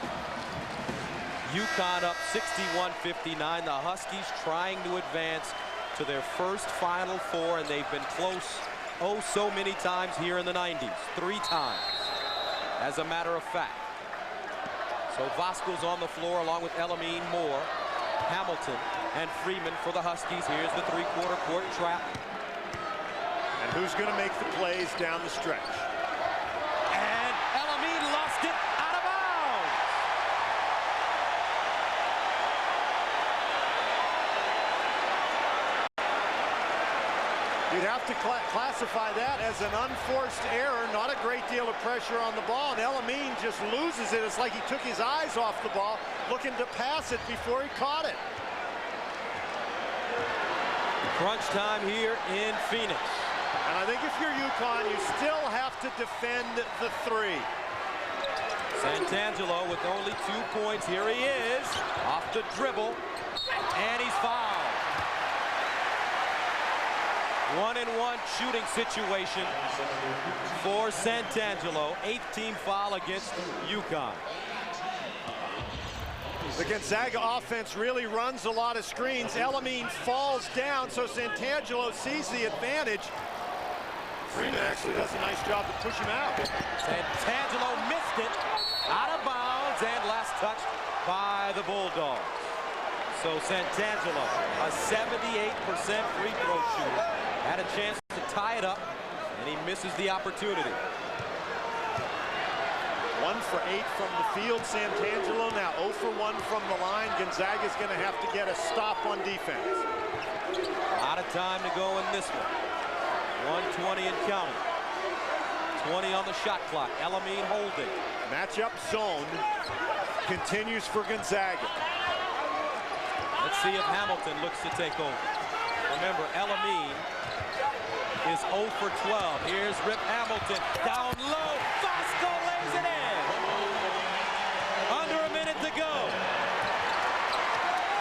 UConn up 61-59. The Huskies trying to advance to their first Final Four, and they've been close oh so many times here in the 90s. 3 times, as a matter of fact. So Vasco's on the floor along with Elamine, Moore, Hamilton, and Freeman for the Huskies. Here's the 3/4 court trap. And who's going to make the plays down the stretch? And Elamine lost it out of bounds. You'd have to classify that as an unforced error. Not a great deal of pressure on the ball, and Elamine just loses it. It's like he took his eyes off the ball, looking to pass it before he caught it. Crunch time here in Phoenix. And I think if you're UConn, you still have to defend the 3. Santangelo with only 2 points. Here he is, off the dribble, and he's fouled. 1-and-1 shooting situation for Santangelo. 8th team foul against UConn. The Gonzaga offense really runs a lot of screens. Elamine falls down, so Santangelo sees the advantage. Freeman actually does a nice job to push him out. Santangelo missed it, out of bounds, and last touch by the Bulldogs. So Santangelo, a 78% free throw shooter, had a chance to tie it up, and he misses the opportunity. 1 for 8 from the field, Santangelo. Now 0 for 1 from the line. Gonzaga's going to have to get a stop on defense. A lot of time to go in this one. 1:20 and counting. 20 on the shot clock. Elamine holding. Matchup zone continues for Gonzaga. Let's see if Hamilton looks to take over. Remember, Elamine is 0 for 12. Here's Rip Hamilton down low. Bosco lays it in. Under a minute to go.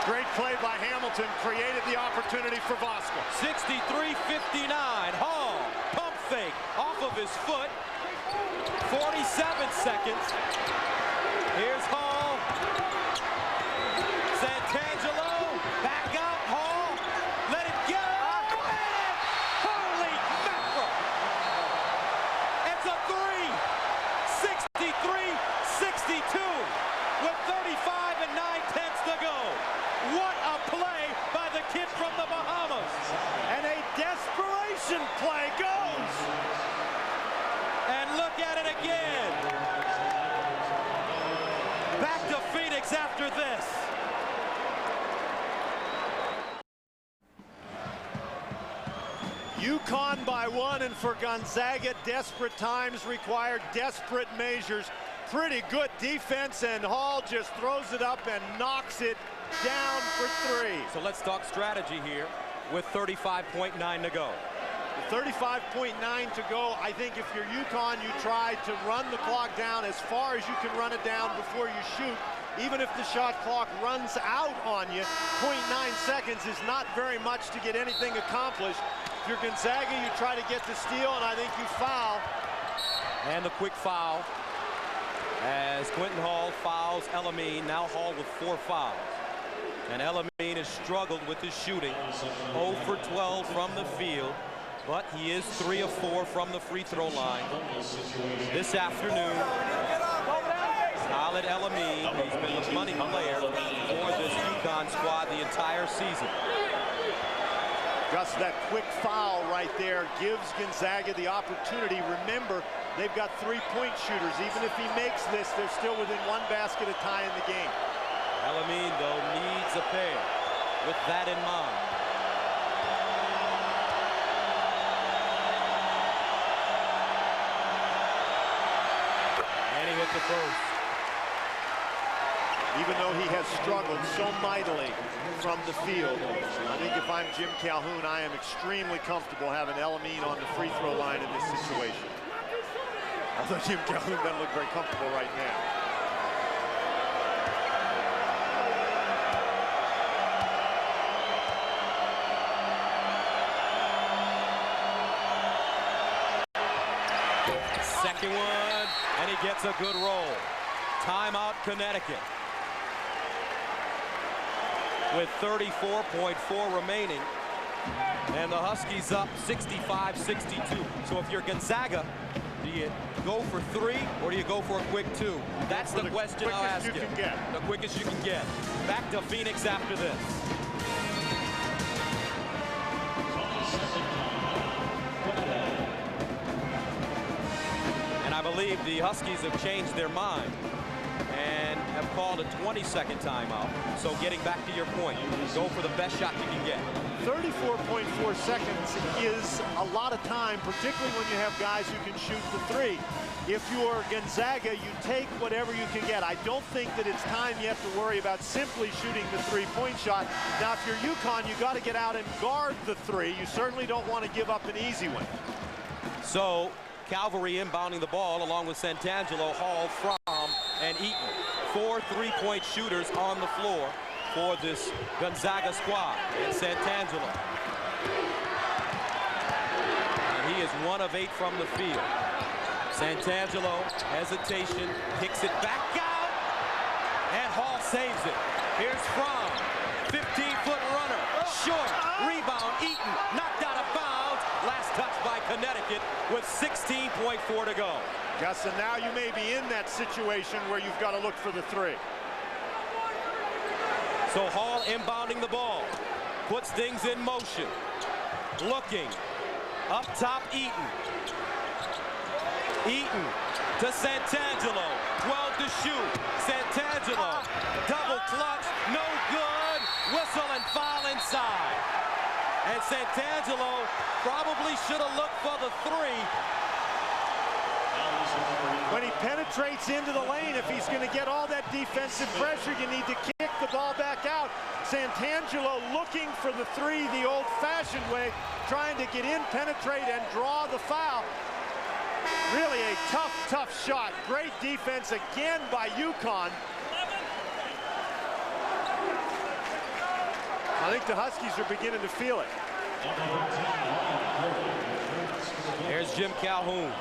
Great play by Hamilton, created the opportunity for Bosco. 63-59. Hall, pump fake off of his foot. 47 seconds. Here's Hall. Santangelo, back out. UConn by 1, and for Gonzaga, desperate times require desperate measures. Pretty good defense, and Hall just throws it up and knocks it down for 3. So let's talk strategy here with 35.9 to go. 35.9 to go. I think if you're UConn, you try to run the clock down as far as you can run it down before you shoot. Even if the shot clock runs out on you, 0.9 seconds is not very much to get anything accomplished. If you're Gonzaga, you try to get the steal, and I think you foul. And the quick foul as Quentin Hall fouls Elamine. Now Hall with 4 fouls. And Elamine has struggled with his shooting. 0 for 12 from the field, but he is 3 of 4 from the free throw line. This afternoon, Khalid Elamine, he's been the money player for this UConn squad the entire season. Gus, that quick foul right there gives Gonzaga the opportunity. Remember, they've got 3-point shooters. Even if he makes this, they're still within 1 basket of tying the game. Elamine, though, needs a pair with that in mind. And he hit the first. Even though he has struggled so mightily from the field, I think if I'm Jim Calhoun, I am extremely comfortable having Elamine on the free throw line in this situation. Although Jim Calhoun doesn't look very comfortable right now. Second one, and he gets a good roll. Timeout, Connecticut. With 34.4 remaining, and the Huskies up 65-62. So if you're Gonzaga, do you go for 3 or do you go for a quick 2? That's the question I'll ask you. The quickest you can get. Back to Phoenix after this. And I believe the Huskies have changed their mind and have called a 20-second timeout. So getting back to your point, go for the best shot you can get. 34.4 seconds is a lot of time, particularly when you have guys who can shoot the 3. If you're Gonzaga, you take whatever you can get. I don't think that it's time yet to worry about simply shooting the 3-point shot. Now, if you're UConn, you got to get out and guard the 3. You certainly don't want to give up an easy one. So Calvary inbounding the ball along with Santangelo, Hall, Fromm, and Eaton. 4 3-point shooters on the floor for this Gonzaga squad. And Santangelo. And he is 1 of 8 from the field. Santangelo, hesitation, kicks it back out, and Hall saves it. Here's Fromm, 15-foot runner, short, rebound, Eaton, knocked out of bounds. Last touch by Connecticut with 16.4 to go. Gus, and now you may be in that situation where you've got to look for the 3. So Hall inbounding the ball, puts things in motion, looking, up top Eaton. Eaton to Santangelo, 12 to shoot. Santangelo, double clutch, no good. Whistle and foul inside. And Santangelo probably should have looked for the 3. When he penetrates into the lane, if he's going to get all that defensive pressure, you need to kick the ball back out. Santangelo looking for the 3 the old-fashioned way, trying to get in, penetrate, and draw the foul. Really a tough, tough shot. Great defense again by UConn. I think the Huskies are beginning to feel it. There's Jim Calhoun.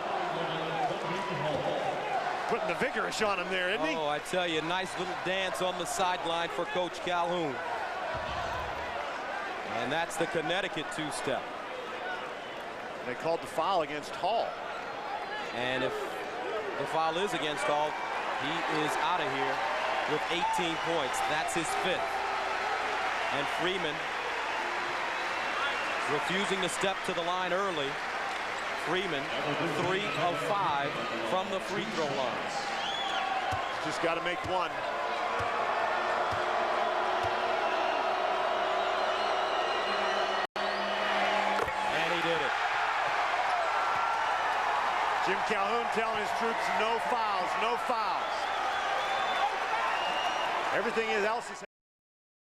Putting the vigorish on him there, isn't he? Oh, I tell you, nice little dance on the sideline for Coach Calhoun. And that's the Connecticut 2-step. They called the foul against Hall. And if the foul is against Hall, he is out of here with 18 points. That's his 5th. And Freeman refusing to step to the line early. Freeman, 3 of 5 from the free throw line. Just got to make one. And he did it. Jim Calhoun telling his troops no fouls, no fouls. Everything else is